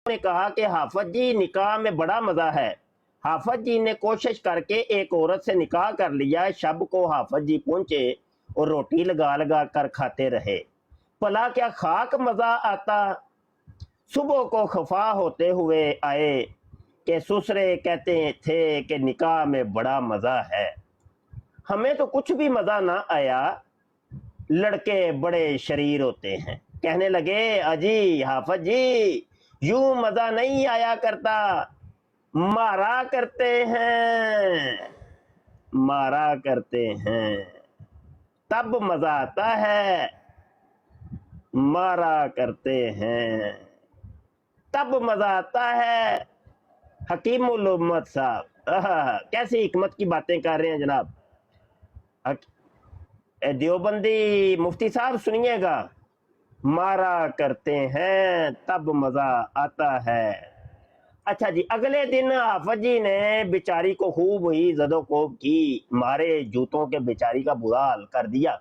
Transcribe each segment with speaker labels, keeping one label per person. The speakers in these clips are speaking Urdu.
Speaker 1: نے کہا کہ حافظ جی نکاح میں بڑا مزہ ہے۔ حافظ جی نے کوشش کر کے ایک عورت سے نکاح کر لیا۔ شب کو حافظ جی پہنچے اور روٹی لگا لگا کر کھاتے رہے۔ بھلا کیا خاک مزہ آتا؟ صبح کو خفا ہوتے ہوئے آئے کہ سسرے کہتے تھے کہ نکاح میں بڑا مزہ ہے، ہمیں تو کچھ بھی مزہ نہ آیا، لڑکے بڑے شریر ہوتے ہیں۔ کہنے لگے اجی حافظ جی یوں مزہ نہیں آیا کرتا، مارا کرتے ہیں، مارا کرتے ہیں تب مزہ آتا ہے، مارا کرتے ہیں تب مزہ آتا ہے۔ حکیم الامت صاحب کیسی حکمت کی باتیں کر رہے ہیں جناب۔ دیوبندی مفتی صاحب سنیے گا، مارا کرتے ہیں تب مزہ آتا ہے۔ اچھا جی، اگلے دن حافظ جی نے بیچاری کو خوب ہی زد و کوب کی، مارے جوتوں کے بیچاری کا برا حال کر دیا۔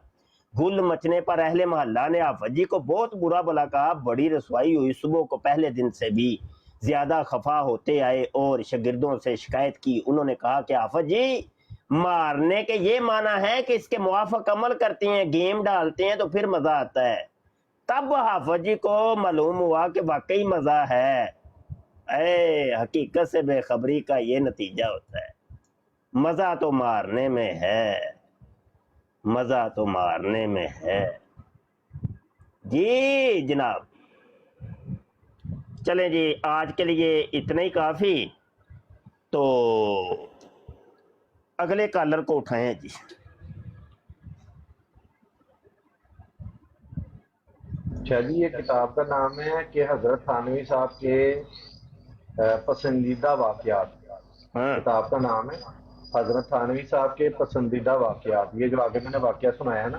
Speaker 1: گل مچنے پر اہل محلہ نے حافظ جی کو بہت برا بلا کہا، بڑی رسوائی ہوئی۔ صبح کو پہلے دن سے بھی زیادہ خفا ہوتے آئے اور شاگردوں سے شکایت کی۔ انہوں نے کہا کہ حافظ جی مارنے کے یہ معنی ہے کہ اس کے موافق عمل کرتے ہیں، گیم ڈالتے ہیں تو پھر مزہ آتا ہے۔ تب حافظ جی کو معلوم ہوا کہ واقعی مزہ ہے۔ اے حقیقت سے بے خبری کا یہ نتیجہ ہوتا ہے، مزہ تو مارنے میں ہے، مزہ تو مارنے میں ہے۔ جی جناب چلیں جی، آج کے لیے اتنا ہی کافی، تو اگلے کالر کو اٹھائیں جی۔
Speaker 2: اچھا جی، یہ کتاب کا نام ہے کہ حضرت تھانوی صاحب کے پسندیدہ واقعات۔ کتاب کا نام ہے حضرت تھانوی صاحب کے پسندیدہ واقعات۔ یہ جو آگے میں نے واقعہ سنایا نا،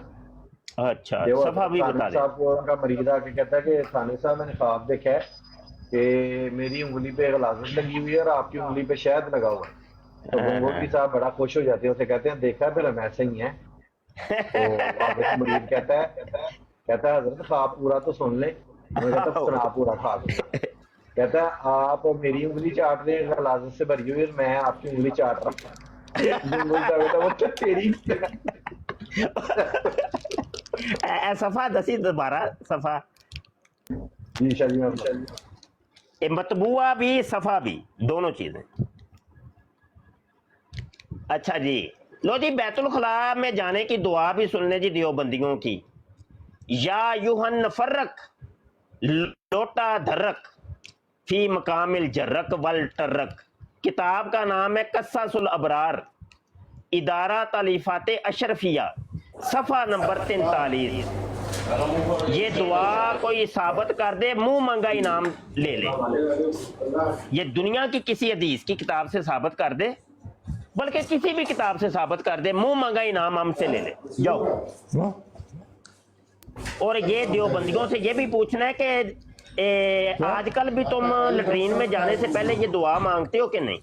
Speaker 1: اچھا
Speaker 2: جو
Speaker 1: صفحہ
Speaker 2: حضرت
Speaker 1: بھی بتا
Speaker 2: تھانوی
Speaker 1: دیں۔
Speaker 2: صاحب کو ان کا مریض آ کے کہتا ہے کہ تھانوی صاحب میں نے خواب دیکھا ہے کہ میری انگلی پہ غلاظت لگی ہوئی ہے اور آپ کی انگلی پہ شہد لگا ہوا ہے۔ تو گنگوٹری صاحب بڑا خوش ہو جاتے ہیں، اسے کہتے ہیں دیکھا پھر ہم ایسے ہی ہیں۔ تو آگے سے مریض کہتا ہے حضرت خواب پورا تو سن لیں۔ انہوں نے کہتا سنا پورا خواب۔ کہتا ہے آپ میری انگلی چاٹ رہے ہیں غلاظت سے بھری ہوئی اور میں آپ کی انگلی چاٹ رہا ہوں۔ تیری
Speaker 1: صفحہ دسی دوبارہ صفحہ
Speaker 2: جی شاہ جی
Speaker 1: مطبوعہ بھی صفحہ بھی دونوں چیزیں۔ اچھا جی لو جی، بیت الخلاء میں جانے کی دعا بھی سن لیں جی دیوبندیوں کی۔ یا یوہن فرق لوٹا دھرک فی مقام الجرک والٹرک۔ کتاب کا نام ہے قصص الابرار، ادارہ تالیفات اشرفیہ، صفحہ نمبر 43۔ یہ دعا کوئی ثابت کر دے منہ منگا انعام لے لے۔ یہ دنیا کی کسی حدیث کی کتاب سے ثابت کر دے، بلکہ کسی بھی کتاب سے ثابت کر دے، منہ منگا انعام ہم سے لے لے جاؤ۔ اور یہ دیوبندیوں سے یہ بھی پوچھنا ہے کہ آج کل بھی تم لٹرین میں جانے سے پہلے یہ دعا مانگتے ہو کہ نہیں؟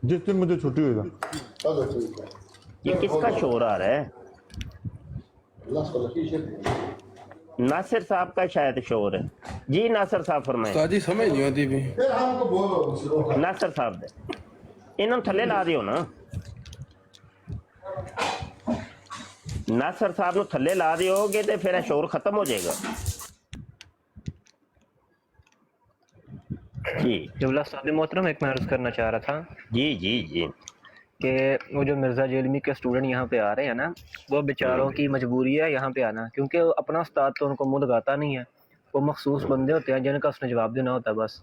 Speaker 3: جس دن مجھے چھٹی ہوئے گا۔
Speaker 1: یہ کس کا شور آ رہا ہے؟ ناصر صاحب کا شاید شور ہے۔ جی ناصر صاحب فرمائیں۔
Speaker 4: جی سمجھ نہیں آتی بھی
Speaker 1: ناصر صاحب دے انہوں تھلے لا دیو نا، ناصر صاحب نو تھلے لا دیو گے تو پھر شور ختم ہو جائے گا۔ جی
Speaker 5: جبلہ استاد محترم، ایک میں عرض کرنا چاہ رہا تھا
Speaker 1: جی جی جی
Speaker 5: کہ وہ جو مرزا جیلمی کے اسٹوڈنٹ یہاں پہ آ رہے ہیں نا، وہ بیچاروں کی مجبوری ہے یہاں پہ آنا، کیونکہ اپنا استاد تو ان کو منہ لگاتا نہیں ہے، وہ مخصوص بندے ہوتے ہیں جن کا اس نے جواب دینا ہوتا ہے بس۔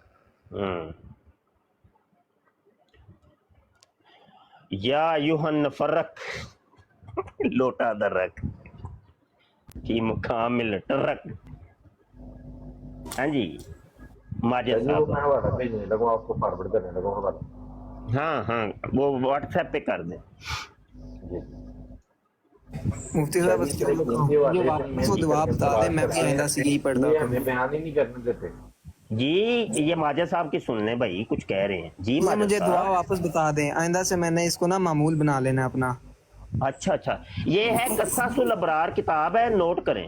Speaker 1: یا یوہن فرق لوٹا درک فی مقام الٹرک۔ ہاں جی ماجد
Speaker 2: وہ
Speaker 1: صاحب،
Speaker 2: میں حوالہ بھیجنے لگوں، آپ کو فارورڈ کرنے لگوں حوالہ۔
Speaker 1: ہاں ہاں وہ واٹس ایپ پہ کر دیں۔
Speaker 4: مفتی صاحب جو واپس وہ دعا بتا دیں، میں بھی آئندہ سے یہی پڑھتا
Speaker 2: یہ
Speaker 4: ہوں۔
Speaker 2: ہمیں بیان ہی نہیں کرنے دیتے۔
Speaker 1: جی یہ ماجد صاحب کی سن لیں بھائی، کچھ کہہ رہے ہیں۔ جی
Speaker 4: یہ
Speaker 1: ماجد
Speaker 4: مجھے دعا
Speaker 1: صاحب،
Speaker 4: واپس بتا دیں، آئندہ سے میں نے اس کو نا معمول بنا لینا اپنا۔
Speaker 1: اچھا اچھا، یہ ہے قصص الابرار کتاب ہے، نوٹ کریں۔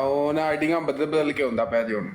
Speaker 6: ਉਹ ਨਾ ਆਈਡੀਆਂ ਬਦਲ ਕੇ ਹੁੰਦਾ ਪਿਆ ਜੀ ਹੁਣ।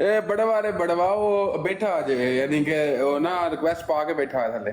Speaker 6: ਇਹ ਬੜਵਾ ਰੇ ਬੜਵਾ ਉਹ ਬੈਠਾ ਜੇ, ਯਾਨੀ ਕਿ ਉਹ ਨਾ ਰਿਕਵੈਸਟ ਪਾ ਕੇ ਬੈਠਾ ਹੈ ਥੱਲੇ।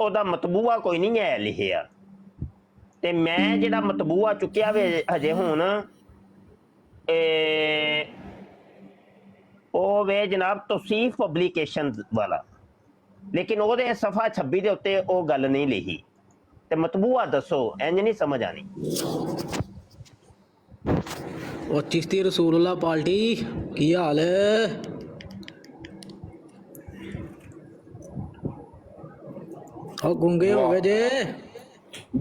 Speaker 1: ਉਹਦਾ ਮਤਬੂਆ ਕੋਈ ਨਹੀਂ ਹੈ ਲਿਖਿਆ, ਤੇ ਮੈਂ ਜਿਹੜਾ ਮਤਬੂਆ ਚੁੱਕਿਆ ਵੇ ਹਜੇ ਹੁਣ ਉਹ ਵੇ ਜਨਾਬ ਤੌਸੀਫ ਪਬਲੀਕੇਸ਼ਨ ਵਾਲਾ, ਲੇਕਿਨ ਉਹਦੇ ਸਫਾ 26 ਦੇ ਉੱਤੇ ਉਹ ਗੱਲ ਨਹੀਂ ਲਿਖੀ, ਤੇ ਮਤਬੂਆ ਦੱਸੋ, ਇੰਜ ਨਹੀਂ ਸਮਝ ਆਣੀ।
Speaker 7: ਉਹ ਚਿਸ਼ਤੀ ਰਸੂਲullah ਪਾਰਟੀ ਕੀ ਹਾਲ ਹੈ? ਉਹ ਗੁੰਗੇ ਹੋ ਗਏ ਜੇ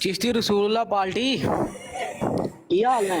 Speaker 7: ਚਿਸ਼ਤੀ ਰਸੂਲullah ਪਾਰਟੀ ਕੀ ਹਾਲ ਹੈ?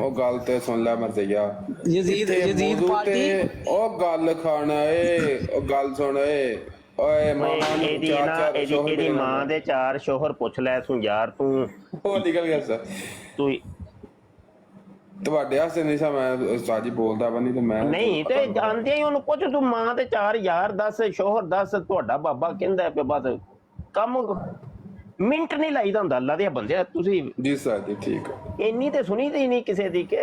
Speaker 6: ਉਹ ਗੱਲ ਤੇ ਸੁਣ ਲੈ ਮਰਜ਼ਈਆ
Speaker 7: ਯਜ਼ੀਦ ਯਜ਼ੀਦ ਪਾਰਟੀ
Speaker 6: ਉਹ ਗੱਲ ਖਾਣਾ ਏ ਉਹ ਗੱਲ ਸੁਣ ਏ ਓਏ ਮਾਂ ਨੂੰ
Speaker 1: ਇਹਦੀ
Speaker 6: ਚਾਰ
Speaker 1: ਨਾ
Speaker 6: ਚਾਰ ਸ਼ੋਹਰ
Speaker 1: ਇਹਦੀ
Speaker 6: ਦੇਣਾ।
Speaker 1: ਮਾਂ ਦੇ 4 ਸ਼ੋਹਰ ਪੁੱਛ ਲੈ ਤੂੰ ਯਾਰ ਤੂੰ
Speaker 6: ਉਹ ਨਿਕਲ ਗਿਆ ਸਰ
Speaker 1: ਤੂੰ
Speaker 6: ਤੁਹਾਡੇ ਵਾਸਤੇ ਨਹੀਂ ਸਾ ਮੈਂ ਉਸਤਾਦ ਜੀ ਬੋਲਦਾ ਵਾ ਨਹੀਂ ਤੇ ਮੈਂ
Speaker 1: ਨਹੀਂ ਤੇ ਜਾਣਦੇ ਹੀ ਉਹਨੂੰ ਪੁੱਛ ਤੂੰ ਮਾਂ ਦੇ 4 ਯਾਰ ਦੱਸ ਸ਼ੋਹਰ ਦੱਸ ਤੁਹਾਡਾ ਬਾਬਾ ਕਹਿੰਦਾ ਕਿ ਬਸ ਕੰਮ ਮਿੰਟ ਨਹੀਂ ਲਾਈਦਾ ਹੁੰਦਾ ਅੱਲਾ ਦੇ ਬੰਦੇ ਤੁਸੀਂ
Speaker 6: ਜੀ ਸਰ ਜੀ ਠੀਕ ਹੈ
Speaker 1: ਇੰਨੀ ਤੇ ਸੁਣੀ ਤੇ ਨਹੀਂ ਕਿਸੇ ਦੀ ਕਿ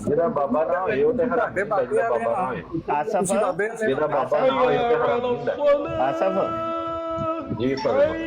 Speaker 2: ਜਿਹੜਾ ਬਾਬਾ ਨਾ ਹੋਏ ਉਹ ਤੇ ਹਰਾਮ ਹੁੰਦਾ ਜਿਹੜਾ ਬਾਬਾ ਨਾ ਹੋਏ
Speaker 1: ਆਸਫ
Speaker 2: ਜਿਹੜਾ ਬਾਬਾ ਨਾ ਹੋਏ ਉਹ ਤੇ ਹਰਾਮ ਹੁੰਦਾ
Speaker 1: ਆਸਫ
Speaker 2: ਜੀ ਫਰਮਾਓ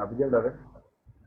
Speaker 2: ਲੱਭ ਜਾਂਦਾ ਵੇ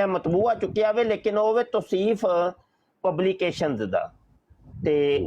Speaker 1: ਮੈਂ ਮਤਬੂਆ ਚੁੱਕਿਆ ਵੇ ਲੇਕਿਨ ਉਹ ਵੇ ਤੌਸੀਫ ਪਬਲਿਕੇਸ਼ਨਸ ਦਾ ਤੇ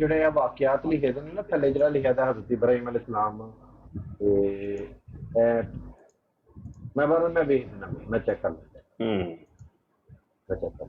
Speaker 2: ਜਿਹੜੇ ਆ ਵਾਕਿਆਤ ਲਿਖੇ ਨੇ ਨਾ ਥੱਲੇ ਜਿਹੜਾ ਲਿਖਿਆ ਦਾ ਹਜ਼ਰਤ ਇਬਰਾਹੀਮ ਅਲੈਹਿਸਲਾਮ ਤੇ ਮੈਂ ਬਾਅਦ ਮੈਂ ਵੇਖ ਲੈਣਾ ਮੈਂ ਚੈੱਕ ਕਰ ਲੈਂਦਾ ਮੈਂ ਚੈੱਕ ਕਰ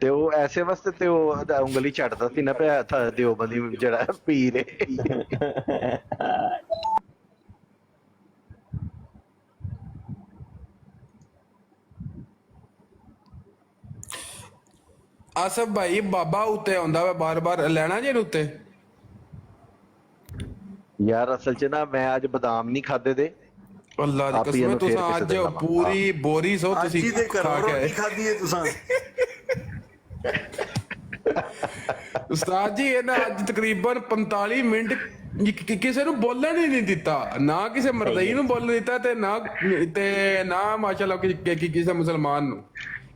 Speaker 2: ਤੇ ਉਹ ਐਸੇ ਵਾਸਤੇ ਤੇ ਉਹ ਉਂਗਲੀ ਚੱਟਦਾ ਸੀ ਨਾ ਪਿਆ ਥਾ ਦਿਓਬੰਦੀ ਜਿਹੜਾ ਪੀਰ ਹੈ
Speaker 6: ਆਸਫ ਭਾਈ ਬਾਬਾ ਉੱਤੇ ਆਉਂਦਾ ਵਾ ਬਾਰ-ਬਾਰ ਲੈਣਾ ਜੇ ਉੱਤੇ
Speaker 2: ਯਾਰ ਅਸਲ ਚ ਨਾ ਮੈਂ ਅੱਜ ਬਦਾਮ ਨਹੀਂ ਖਾਦੇ ਦੇ
Speaker 6: ਅੱਲਾ ਦੀ ਕਸਮ ਤੁਸੀਂ ਅੱਜ ਪੂਰੀ ਬੋਰੀ ਸੋ
Speaker 8: ਅੱਜ
Speaker 6: ਤੁਸੀਂ
Speaker 8: ਹੀ ਦੇ
Speaker 6: ਖਾ
Speaker 8: ਘਰੋਂ
Speaker 6: ਕੇ
Speaker 8: ਰੋਟੀ ਖਾਧੀ ਹੈ ਤੁਸੀਂ
Speaker 6: ਉਸਤਾਦ ਜੀ ਇਹਨਾਂ ਅੱਜ ਤਕਰੀਬਨ 45 ਮਿੰਟ ਕਿਸੇ ਨੂੰ ਬੋਲਣ ਹੀ ਨਹੀਂ ਦਿੱਤਾ ਨਾ ਕਿਸੇ ਮਰਦਈ ਨੂੰ ਬੋਲਣ ਦਿੱਤਾ ਤੇ ਨਾ ਮਾਸ਼ਾਅੱਲਾ ਕਿਸੇ ਮੁਸਲਮਾਨ ਨੂੰ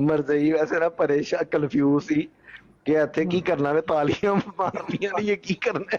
Speaker 2: ਮਰਜ਼ਈ ਵੈਸੇ ਨਾ ਪਰੇਸ਼ਾਨ ਕਨਫਿਊਜ਼ ਸੀ ਕਿ ਇੱਥੇ ਕੀ ਕਰਨਾ ਵੇ ਤਾਲੀਆਂ ਮਾਰਨੀਆਂ ਨਹੀਂ ਇਹ ਕੀ ਕਰਨਾ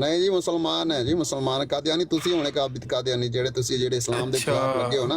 Speaker 3: ਨਹੀਂ ਜੀ ਮੁਸਲਮਾਨ ਹੈ ਜੀ ਮੁਸਲਮਾਨ ਕਾਦੀਆਨੀ ਤੁਸੀਂ ਹੋਣੇ ਕਾਦੀਆਨੀ ਜਿਹੜੇ ਇਸਲਾਮ ਦੇ ਖਿਲਾਫ ਲੱਗੇ ਹੋ ਨਾ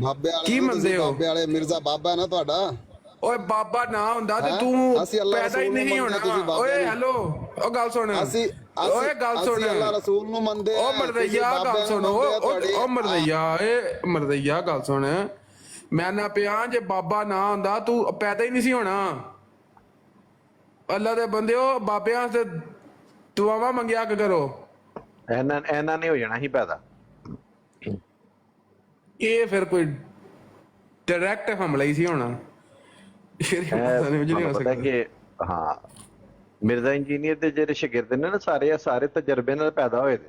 Speaker 3: ਬਾਬੇ ਵਾਲੇ
Speaker 6: ਕੀ ਮੰਨਦੇ ਹੋ
Speaker 3: ਬਾਬੇ ਵਾਲੇ ਮਿਰਜ਼ਾ ਬਾਬਾ ਨਾ ਤੁਹਾਡਾ
Speaker 6: ਓਏ ਬਾਬਾ ਨਾ ਹੁੰਦਾ ਤੇ ਤੂੰ
Speaker 3: ਅਸੀਂ ਅੱਲਾਹ
Speaker 6: ਪੈਦਾ ਹੀ
Speaker 3: ਰਸੂਲ ਨੂੰ
Speaker 6: ਨਹੀਂ
Speaker 3: ਮੰਨਦੇ, ਤੁਸੀਂ
Speaker 6: ਹੋਣਾ
Speaker 3: ਬਾਬੇ
Speaker 6: ਓਏ
Speaker 3: ਨੂੰ।
Speaker 6: ਹੈਲੋ ਉਹ ਗੱਲ ਸੁਣ ਓਏ ਗੱਲ ਸੁਣ
Speaker 3: ਅਸੀਂ ਅੱਲਾਹ ਰਸੂਲ ਨੂੰ ਮੰਨਦੇ
Speaker 6: ਉਹ ਮਰਦਈਆ ਗੱਲ ਸੁਣ ਉਹ ਮਰਦਈਆ ਏ ਮਰਦਈਆ ਗੱਲ ਸੁਣ ਮੈਂ ਨਾ ਪਿਆ ਜੇ ਬਾਬਾ ਨਾ ਹੁੰਦਾ ਤੂੰ ਪੈਦਾ ਹੀ ਨਹੀਂ ਸੀ ਹੋਣਾ ਅੱਲਾ ਦੇ ਬੰਦਿਓ ਬਾਬਿਆਂ ਤੇ ਦੁਆਵਾਂ ਮੰਗਿਆ ਕਰੋ।
Speaker 2: ਇਹਨਾਂ ਨੇ ਹੋ ਜਾਣਾ ਸੀ ਪੈਦਾ।
Speaker 6: ਇਹ ਫਿਰ ਕੋਈ ਡਾਇਰੈਕਟ ਹਮਲਾ ਹੀ ਸੀ ਹੋਣਾ।
Speaker 2: ਤੁਹਾਨੂੰ ਪਤਾ ਕਿ ਹਾਂ ਮਿਰਜ਼ਾ ਇੰਜੀਨੀਅਰ ਦੇ ਜਿਹੜੇ ਸ਼ਾਗਿਰਦ ਨੇ ਨਾ ਸਾਰੇ ਤਜਰਬੇ ਨਾਲ ਪੈਦਾ ਹੋਏ ਨੇ।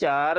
Speaker 1: 4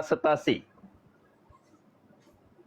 Speaker 1: 87।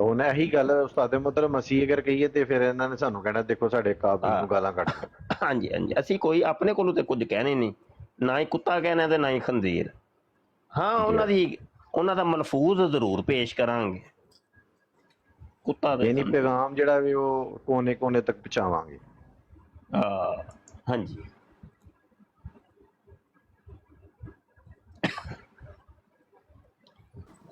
Speaker 2: ਹੁਣ ਇਹੀ ਗੱਲ ਉਸਤਾਦ ਮੁਹਤਰਮ ਅਸੀਂ ਅਗਰ ਕਹੀਏ ਤੇ ਫਿਰ ਇਹਨਾਂ ਨੇ ਸਾਨੂੰ ਕਹਿਣਾ ਦੇਖੋ ਸਾਡੇ ਕਾਬਿਲ ਨੂੰ ਗਾਲਾਂ ਕੱਢ।
Speaker 1: ਹਾਂਜੀ ਹਾਂਜੀ, ਅਸੀਂ ਕੋਈ ਆਪਣੇ ਕੋਲੋਂ ਤੇ ਕੁਝ ਕਹਿਣੇ ਨਹੀਂ, ਨਾ ਹੀ ਕੁੱਤਾ ਕਹਿਣਾ ਤੇ ਨਾ ਹੀ ਖੰਜ਼ੀਰ। ਹਾਂ ਉਹਨਾਂ ਦਾ ਮਲਫੂਜ਼ ਜ਼ਰੂਰ ਪੇਸ਼ ਕਰਾਂਗੇ। ਕੁੱਤਾ
Speaker 2: ਯਾਨੀ ਪੈਗਾਮ ਜਿਹੜਾ ਵੀ ਉਹ ਕੋਨੇ ਕੋਨੇ ਤੱਕ ਪਹੁੰਚਾਵਾਂਗੇ।
Speaker 1: ਹਾਂਜੀ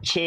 Speaker 1: 6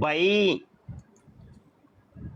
Speaker 1: 22।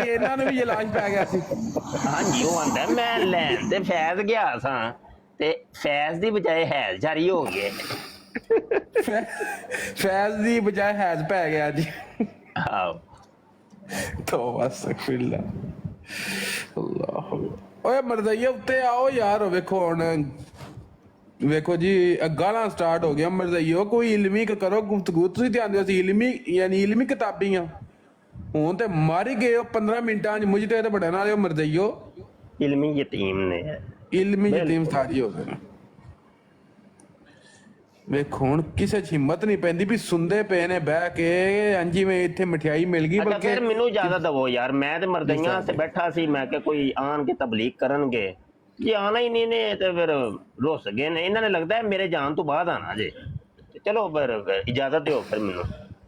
Speaker 6: ਇਹਨਾਂ ਨੂੰ ਵੀ ਇਲਾਜ ਪੈ ਗਿਆ ਸੀ।
Speaker 1: ਹਾਂਜੀ ਉਹ ਆਂਦਾ ਮੈਂ ਲੈਣ ਤੇ ਫੈਜ਼ ਗਿਆ ਸਾਂ ਤੇ ਫੈਜ਼ ਦੀ ਬਜਾਏ ਹੈਜ਼ ਜਾਰੀ ਹੋ ਗਏ।
Speaker 6: ਫੈਜ਼ ਦੀ ਬਜਾਏ ਹੈਜ਼ ਪੈ ਗਿਆ ਜੀ।
Speaker 1: ਆਹੋ
Speaker 6: ਤੋਬਾ ਅਸਤਗਫਿਰullah। ਅੱਲਾਹ ਓਏ ਮਰਦਈਆ ਉੱਤੇ ਆਓ ਯਾਰ। ਵੇਖੋ ਹੁਣ ਵੇਖੋ ਜੀ ਗਾਲਾਂ ਸਟਾਰਟ ਹੋ ਗਿਆ। ਮਰਜ਼ਈਓ ਕੋਈ ਇਲਮੀ ਕਰੋ ਗੁਫ਼ਤਗੂ। ਤੁਸੀਂ ਧਿਆਨ ਦਿਓ ਅਸੀਂ ਇਲਮੀ ਯਾਨੀ ਇਲਮੀ ਕਿਤਾਬੀ ਆ। ਹੁਣ ਤੇ ਮਾਰੀ ਗਏ 15 ਮਿੰਟਾਂ ਚ ਮੁਝ ਤੇ ਬੜਾ ਨਾਲ ਮਰਜ਼ਈਓ
Speaker 1: ਇਲਮੀ ਯਤੀਮ ਨੇ,
Speaker 6: ਇਲਮੀ ਯਤੀਮ ਸਾਜੀ ਹੋ ਗਏ। ਵੇਖੋ ਹੁਣ ਕਿਸੇ ਚ ਹਿੰਮਤ ਨਹੀਂ ਪੈਂਦੀ ਵੀ ਸੁਣਦੇ ਪਏ ਨੇ ਬਹਿ ਕੇ ਹਾਂਜੀ ਮੈਂ ਇੱਥੇ ਮਠਿਆਈ ਮਿਲ ਗਈ।
Speaker 1: ਬਲਕਿ ਫਿਰ ਮੈਨੂੰ ਇਜਾਜ਼ਤ ਦਵੋ ਯਾਰ, ਮੈਂ ਤੇ ਮਰਜ਼ਈਆਂ ਵਾਸਤੇ ਬੈਠਾ ਸੀ। ਮੈਂ ਕਿ ਕੋਈ ਆਣ ਕੇ ਤਬਲੀਗ ਕਰਨਗੇ, ਜੇ ਆਣਾ ਹੀ ਨਹੀਂ ਨੇ ਤੇ ਫਿਰ ਰੁੱਸ ਗਏ ਨੇ। ਇਹਨਾਂ ਨੇ ਲੱਗਦਾ ਹੈ ਮੇਰੇ ਜਾਣ ਤੋਂ ਬਾਅਦ ਆਣਾ ਜੇ। ਚਲੋ ਫਿਰ ਇਜਾਜ਼ਤ ਦਿਓ ਫਿਰ ਮੈਨੂੰ।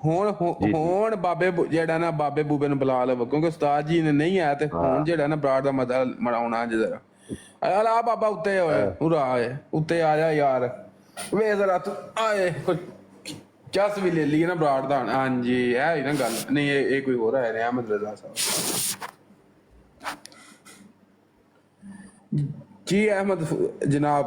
Speaker 6: ਹੁਣ ਬਾਬੇ ਜਿਹੜਾ ਨਾ ਬਾਬੇ ਬੂਬੇ ਨੂੰ ਬੁਲਾ ਲਵੋ ਕਿਉਂਕਿ ਉਸਤਾਦ ਜੀ ਨੇ ਨਹੀਂ ਆਇਆ ਤੇ ਹੁਣ ਜਿਹੜਾ ਨਾ ਬਰਾੜ ਦਾ ਮਦਾ ਮਰਾਉਣਾ ਜਰਾ। ਆ ਬਾਬਾ ਉੱਤੇ ਹੋਏ ਪੂਰਾ ਆਏ ਉੱਤੇ ਆ ਜਾ ਯਾਰ। ਵੇ ਜ਼ਰਾ ਤੂੰ ਆਏ ਚਸ ਵੀ ਲੈ ਲਈ ਨਾ ਬਰਾੜ ਦਾ। ਹਾਂਜੀ ਇਹ ਹੀ ਨਾ ਗੱਲ ਨਹੀਂ। ਇਹ ਕੋਈ ਹੋਰ ਆਇਆ ਨੇ ਅਹਿਮਦ ਰਜ਼ਾ ਸਾਹਿਬ ਜੀ। ਅਹਿਮਦ ਜਨਾਬ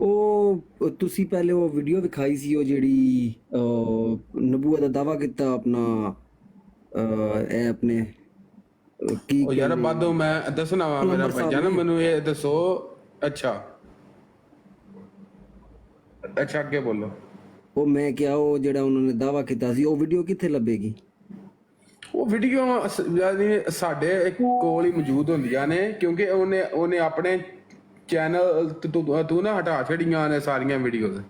Speaker 4: ਉਹ ਤੁਸੀਂ ਪਹਿਲੇ ਉਹ ਵੀਡੀਓ ਵਿਖਾਈ ਸੀ ਉਹ ਜਿਹੜੀ ਨਬੂਵਤ ਦਾ ਦਾਵਾ ਕੀਤਾ ਆਪਣਾ ਇਹ ਆਪਣੇ ਕੀ
Speaker 6: ਉਹ ਯਾਰ ਬਾਦੋਂ ਮੈਂ ਦੱਸਣਾ ਵਾ ਮੇਰਾ ਭਾਈਜਾਨ ਮੈਨੂੰ ਇਹ ਦੱਸੋ। ਅੱਛਾ ਅੱਗੇ ਬੋਲੋ।
Speaker 4: ਉਹ ਮੈਂ ਕਿਹਾ ਉਹ ਜਿਹੜਾ ਉਹਨਾਂ ਨੇ ਦਾਵਾ ਕੀਤਾ ਸੀ ਉਹ ਵੀਡੀਓ ਕਿੱਥੇ ਲੱਭੇਗੀ?
Speaker 6: ਉਹ ਵੀਡੀਓ ਯਾਨੀ ਸਾਡੇ ਇੱਕ ਕੋਲ ਹੀ ਮੌਜੂਦ ਹੁੰਦੀਆਂ ਨੇ ਕਿਉਂਕਿ ਉਹਨੇ ਆਪਣੇ ਚੈਨਲ ਤੂੰ ਨਾ ਹਟਾ ਛੜੀਆਂ ਨੇ ਸਾਰੀਆਂ ਵੀਡੀਓਜ਼।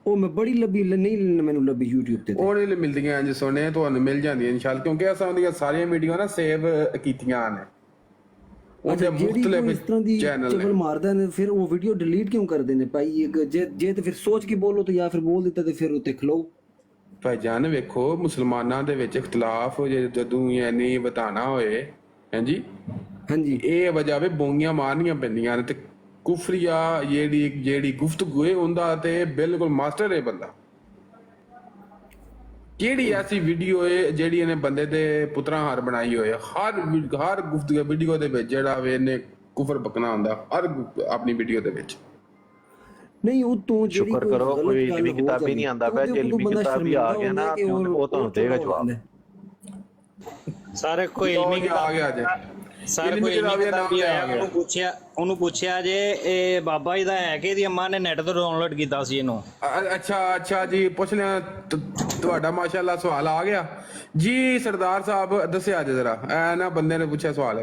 Speaker 4: ਉਹ ਮੈਂ ਬੜੀ ਲੱਭੀ ਨਹੀਂ ਮੈਨੂੰ ਲੱਭੀ YouTube ਤੇ।
Speaker 6: ਉਹਨੇ ਲਈ ਮਿਲਦੀਆਂ ਜੇ ਸੋਨੇ ਤੁਹਾਨੂੰ ਮਿਲ ਜਾਂਦੀਆਂ ਇਨਸ਼ਾਅੱਲਾ ਕਿਉਂਕਿ ਅਸਾਂ ਉਹਦੀਆਂ ਸਾਰੀਆਂ ਵੀਡੀਓ ਨਾ ਸੇਵ ਕੀਤੀਆਂ ਨੇ ਉਹਦੇ ਮੁxtਲਿਫ ਚੈਨਲ ਨੇ।
Speaker 4: ਮਾਰਦਾ ਨੇ ਫਿਰ ਉਹ ਵੀਡੀਓ ਡਿਲੀਟ ਕਿਉਂ ਕਰਦੇ ਨੇ ਭਾਈ? ਜੇ ਤੇ ਫਿਰ ਸੋਚ ਕੇ ਬੋਲੋ ਤੇ ਜਾਂ ਫਿਰ ਬੋਲ ਦਿੱਤਾ ਤੇ ਫਿਰ ਉੱਤੇ ਖਲੋ।
Speaker 6: ਭਾਈਜਾਨ ਵੇਖੋ ਮੁਸਲਮਾਨਾਂ ਦੇ ਵਿੱਚ ਇਖਤਲਾਫ ਜਦੋਂ ਯਾਨੀ ਬਤਾਣਾ ਹੋਏ ਹਾਂਜੀ ਇਹ ਵਜ੍ਹਾ ਵੇ ਬੋਂਗੀਆਂ ਮਾਰਨੀਆਂ ਪੈਂਦੀਆਂ ਨੇ ਤੇ ਕੁਫਰੀਆ ਜਿਹੜੀ ਗੁਫ਼ਤਗੂ ਹੈ ਉਹਦਾ ਤੇ ਬਿਲਕੁਲ ਮਾਸਟਰ ਹੈ ਬੰਦਾ। ਕਿਹੜੀ ਐਸੀ ਵੀਡੀਓ ਹੈ ਜਿਹੜੀ ਇਹਨੇ ਬੰਦੇ ਦੇ ਪੁੱਤਰਾਂ ਹਾਰ ਬਣਾਈ ਹੋਏ, ਹਰ ਗੁਫ਼ਤਗੂ ਵੀਡੀਓ ਦੇ ਵਿੱਚ ਜਿਹੜਾ ਵੇ ਇਹਨੇ ਕੁਫਰ ਬਕਣਾ ਹੁੰਦਾ, ਹਰ ਆਪਣੀ ਵੀਡੀਓ ਦੇ ਵਿੱਚ।
Speaker 9: ਨਹੀਂ ਉਹ ਤੋਂ ਜਿਹੜੀ
Speaker 2: ਸ਼ੁਕਰ ਕਰੋ ਕੋਈ ਇਲਮੀ ਕਿਤਾਬ ਹੀ ਨਹੀਂ ਆਂਦਾ ਪਿਆ, ਜੇ ਇਲਮੀ ਕਿਤਾਬ ਹੀ ਆ ਗਿਆ ਨਾ ਉਹ ਤੁਹਾਨੂੰ ਦੇਗਾ ਜਵਾਬ।
Speaker 10: ਸਾਰੇ ਕੋਈ ਇਲਮੀ
Speaker 6: ਆ ਗਿਆ ਜੇ
Speaker 10: ਸਾਰੇ ਕੋਈ ਇਲਮੀ ਕਿਤਾਬ ਹੀ ਆਇਆ, ਉਹਨੂੰ ਪੁੱਛਿਆ ਜੇ ਇਹ ਬਾਬਾ ਜੀ ਦਾ ਹੈ ਕਿ ਇਹਦੀ ਅੰਮਾ ਨੇ ਨੈਟ ਤੋਂ ਡਾਊਨਲੋਡ ਕੀਤਾ ਸੀ ਇਹਨੂੰ।
Speaker 6: ਅੱਛਾ ਜੀ, ਪੁੱਛ ਲਿਆ ਤੁਹਾਡਾ ਮਾਸ਼ਾਅੱਲਾ ਸਵਾਲ ਆ ਗਿਆ ਜੀ। ਸਰਦਾਰ ਸਾਹਿਬ ਦੱਸਿਆ ਜੇ ਜ਼ਰਾ, ਐ ਨਾ ਬੰਦੇ ਨੇ ਪੁੱਛਿਆ ਸਵਾਲ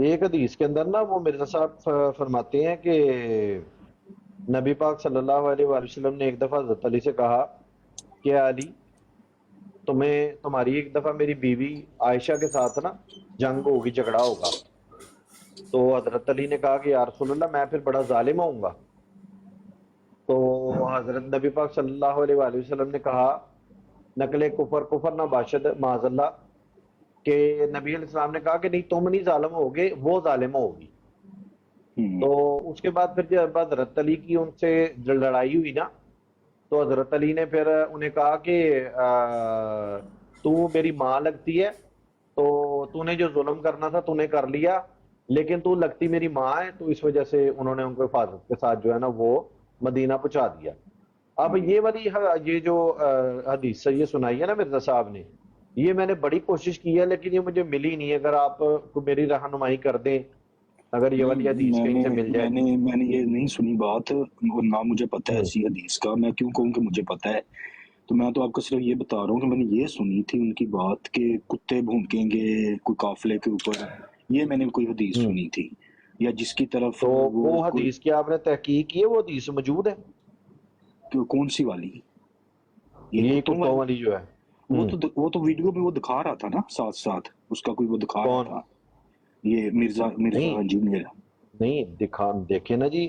Speaker 2: ایک حدیث کے اندر نا وہ مرزا صاحب فرماتے ہیں کہ نبی پاک صلی اللہ علیہ وآلہ وسلم نے ایک دفعہ حضرت علی سے کہا کہ علی تمہاری ایک دفعہ میری بیوی عائشہ کے ساتھ نا جنگ ہوگی، جھگڑا ہوگا. تو حضرت علی نے کہا کہ یا رسول اللہ میں پھر بڑا ظالم ہوں گا. تو حضرت نبی پاک صلی اللہ علیہ وآلہ وسلم نے کہا نقل کفر نہ باشد معاذ اللہ، کہ نبی علیہ السلام نے کہا کہ نہیں تم نہیں ظالم ہوگے، وہ ظالم ہوگی. تو اس کے بعد پھر جب حضرت علی کی ان سے لڑائی ہوئی نا، تو حضرت علی نے پھر انہیں کہا کہ تو میری ماں لگتی ہے، تو نے جو ظلم کرنا تھا تو نے کر لیا، لیکن تو لگتی میری ماں ہے. تو اس وجہ سے انہوں نے ان کو حفاظت کے ساتھ جو ہے نا وہ مدینہ پہنچا دیا. اب یہ جو حدیث یہ سنائی ہے نا مرزا صاحب نے، یہ میں نے بڑی کوشش کی ہے لیکن یہ مجھے ملی نہیں ہے. اگر آپ میری رہنمائی کر دیں، اگر یہ والی حدیث کہیں سے مل جائے.
Speaker 11: میں نے یہ نہیں سنی بات، اور نہ مجھے پتہ ہے ایسی حدیث کا. میں کیوں کہوں کہ مجھے پتہ ہے؟ تو میں تو آپ کو صرف یہ بتا رہا ہوں کہ میں نے یہ سنی تھی ان کی بات کہ کتے بھونکیں گے کوئی قافلے کے اوپر. یہ میں نے کوئی حدیث سنی تھی، یا جس کی طرف
Speaker 2: تو وہ حدیث کی آپ نے تحقیق کی ہے؟ وہ حدیث موجود ہے؟
Speaker 11: کون سی والی؟
Speaker 2: یہ کتوں والی جو ہے،
Speaker 11: وہ تو ویڈیو میں وہ دکھا رہا تھا نا ساتھ ساتھ اس کا، کوئی وہ دکھا رہا تھا یہ مرزا جی میرا
Speaker 2: نہیں دیکھیں نا جی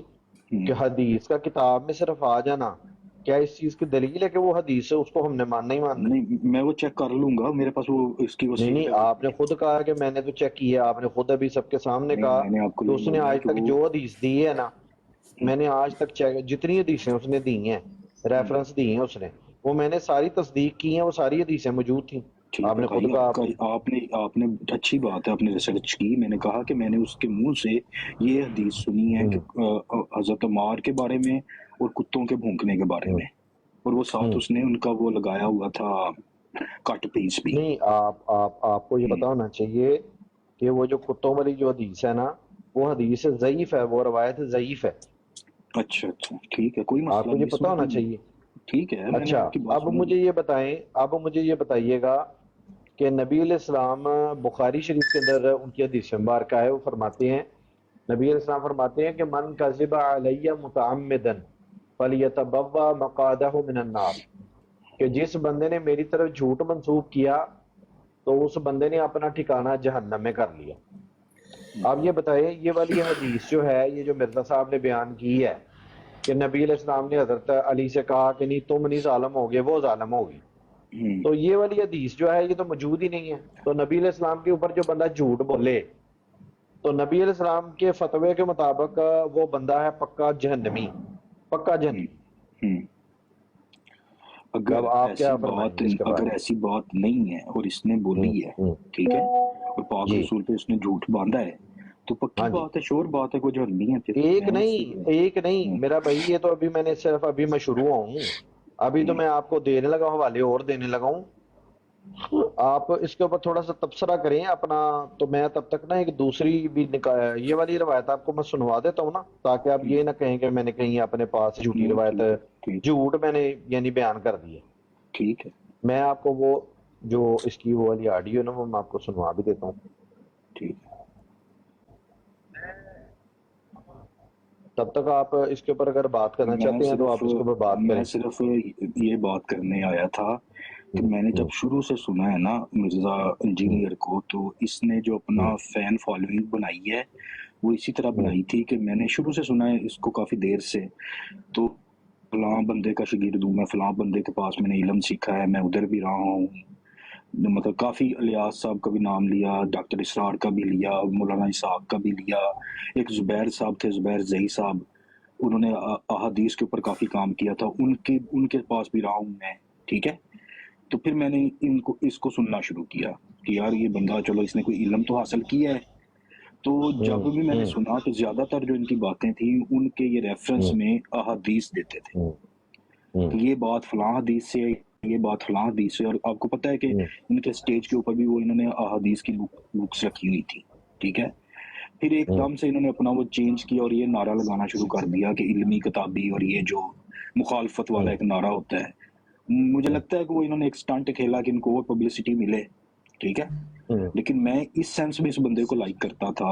Speaker 2: کہ حدیث کا کتاب میں صرف آ جانا کیا اس چیز کی دلیل ہے کہ وہ حدیث ہے اس کو ہم نے ماننا ہی ماننا؟
Speaker 11: نہیں، میں وہ چیک کر لوں گا، میرے پاس وہ اس کی
Speaker 2: نہیں آپ نے خود کہا کہ میں نے تو چیک کیا. آپ نے خود ابھی سب کے سامنے کہا کہ اس نے آج تک جو حدیث دی ہے نا، میں نے آج تک چیک جتنی حدیثیں اس نے دی ہیں، ریفرنس دی ہیں اس نے، وہ میں نے ساری تصدیق کی ہیں، وہ ساری حدیثیں موجود تھیں. آپ نے خود کہا.
Speaker 11: آپ نے اچھی بات ہے، آپ نے ریسرچ کی. میں نے کہا کہ میں نے اس کے منہ سے یہ حدیث سنی ہے کہ حضرت عمار کے بارے میں اور کتوں کے بھونکنے کے بارے میں، اور وہ ساتھ اس نے ان کا وہ لگایا ہوا تھا کٹ پیس بھی.
Speaker 2: نہیں آپ کو یہ پتا ہونا چاہیے کہ وہ جو کتوں والی جو حدیث ہے نا، وہ حدیث ضعیف ہے، وہ روایت ضعیف ہے.
Speaker 11: اچھا ٹھیک ہے، کوئی مسئلہ
Speaker 2: آپ کو یہ پتا ہونا چاہیے.
Speaker 11: ٹھیک ہے.
Speaker 2: اچھا اب مجھے یہ بتائیے گا کہ نبی علیہ السلام بخاری شریف کے اندر ان کی حدیث مبارکہ ہے، وہ فرماتے ہیں، نبی علیہ السلام فرماتے ہیں کہ من کذب علی متعمدا فلیتبوا مقعدہ من النار، کہ جس بندے نے میری طرف جھوٹ منسوب کیا تو اس بندے نے اپنا ٹھکانہ جہنم میں کر لیا. اب یہ بتائیں، یہ والی حدیث جو ہے، یہ جو مرزا صاحب نے بیان کی ہے کہ نبی علیہ السلام نے حضرت علی سے کہا کہ نہیں تم نہیں ظالم ہوگے، وہ ظالم ہوگی، تو یہ والی حدیث جو ہے یہ تو موجود ہی نہیں ہے. تو نبی علیہ السلام کے اوپر جو بندہ جھوٹ بولے تو نبی علیہ السلام کے فتوے کے مطابق وہ بندہ ہے پکا جہنمی، پکا جہنمی.
Speaker 11: اگر ایسی بات نہیں ہے اور اس نے بولی ہے، ٹھیک ہے، اور پاک رسول پہ اس نے جھوٹ باندھا ہے، تو پکی بات ہے، شور بات ہے، کوئی جہنمی ہے.
Speaker 2: ایک نہیں میرا بھائی، یہ تو ابھی میں نے صرف ابھی میں شروع ہوں، ابھی تو میں آپ کو دینے لگا ہوں، حوالے اور دینے لگا ہوں. آپ اس کے اوپر تھوڑا سا تبصرہ کریں اپنا. تو میں تب تک نا ایک دوسری بھی یہ والی روایت آپ کو میں سنوا دیتا ہوں نا، تاکہ آپ یہ نہ کہیں کہ میں نے کہیں اپنے پاس جھوٹی روایت جھوٹ میں نے یعنی بیان کر دی ہے.
Speaker 11: ٹھیک ہے،
Speaker 2: میں آپ کو وہ جو اس کی وہ والی آڈیو نا وہ میں آپ کو سنوا بھی دیتا ہوں.
Speaker 11: ٹھیک ہے،
Speaker 2: تب تک آپ اس کے اوپر اگر بات کرنا چاہتے ہیں تو آپ اس کے اوپر بات کریں.
Speaker 11: میں صرف یہ بات کرنے آیا تھا کہ میں نے جب شروع سے سنا ہے نا مرزا انجینئر کو، تو اس نے جو اپنا فین فالوئنگ بنائی ہے وہ اسی طرح بنائی تھی کہ میں نے شروع سے سنا ہے اس کو کافی دیر سے، تو فلاں بندے کا شاگرد ہوں میں، فلاں بندے کے پاس میں نے علم سیکھا ہے، میں ادھر بھی رہا ہوں، مطلب کافی الیاس صاحب کا بھی نام لیا، ڈاکٹر اسرار کا بھی لیا، مولانا اسحاق کا بھی لیا، ایک زبیر صاحب تھے، زبیر زئی صاحب، انہوں نے احادیث کے اوپر کافی کام کیا تھا، ان کے پاس بھی رہا ہوں میں. ٹھیک ہے، تو پھر میں نے اس کو سننا شروع کیا کہ یار یہ بندہ چلو اس نے کوئی علم تو حاصل کیا ہے. تو جب بھی میں نے سنا تو زیادہ تر جو ان کی باتیں تھیں ان کے یہ ریفرنس میں احادیث دیتے تھے کہ یہ بات فلاں حدیث سے، یہ بات فلاں حدیث سے. اور آپ کو پتہ ہے کہ ان کے سٹیج کے اوپر بھی وہ انہوں نے احادیث کی بکس رکھی ہوئی تھی. ٹھیک ہے، پھر ایک دم سے انہوں نے اپنا وہ چینج کیا اور یہ نعرہ لگانا شروع کر دیا کہ علمی کتابی، اور یہ جو مخالفت والا ایک نعرہ ہوتا ہے. مجھے لگتا ہے کہ وہ انہوں نے ایک سٹنٹ کھیلا کہ ان کو وہ پبلسٹی ملے. ٹھیک ہے، لیکن میں اس سینس میں اس بندے کو لائک کرتا تھا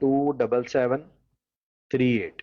Speaker 2: 27738।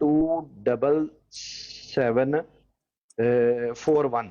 Speaker 2: 27741 40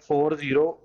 Speaker 2: 40,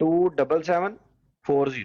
Speaker 2: 27740,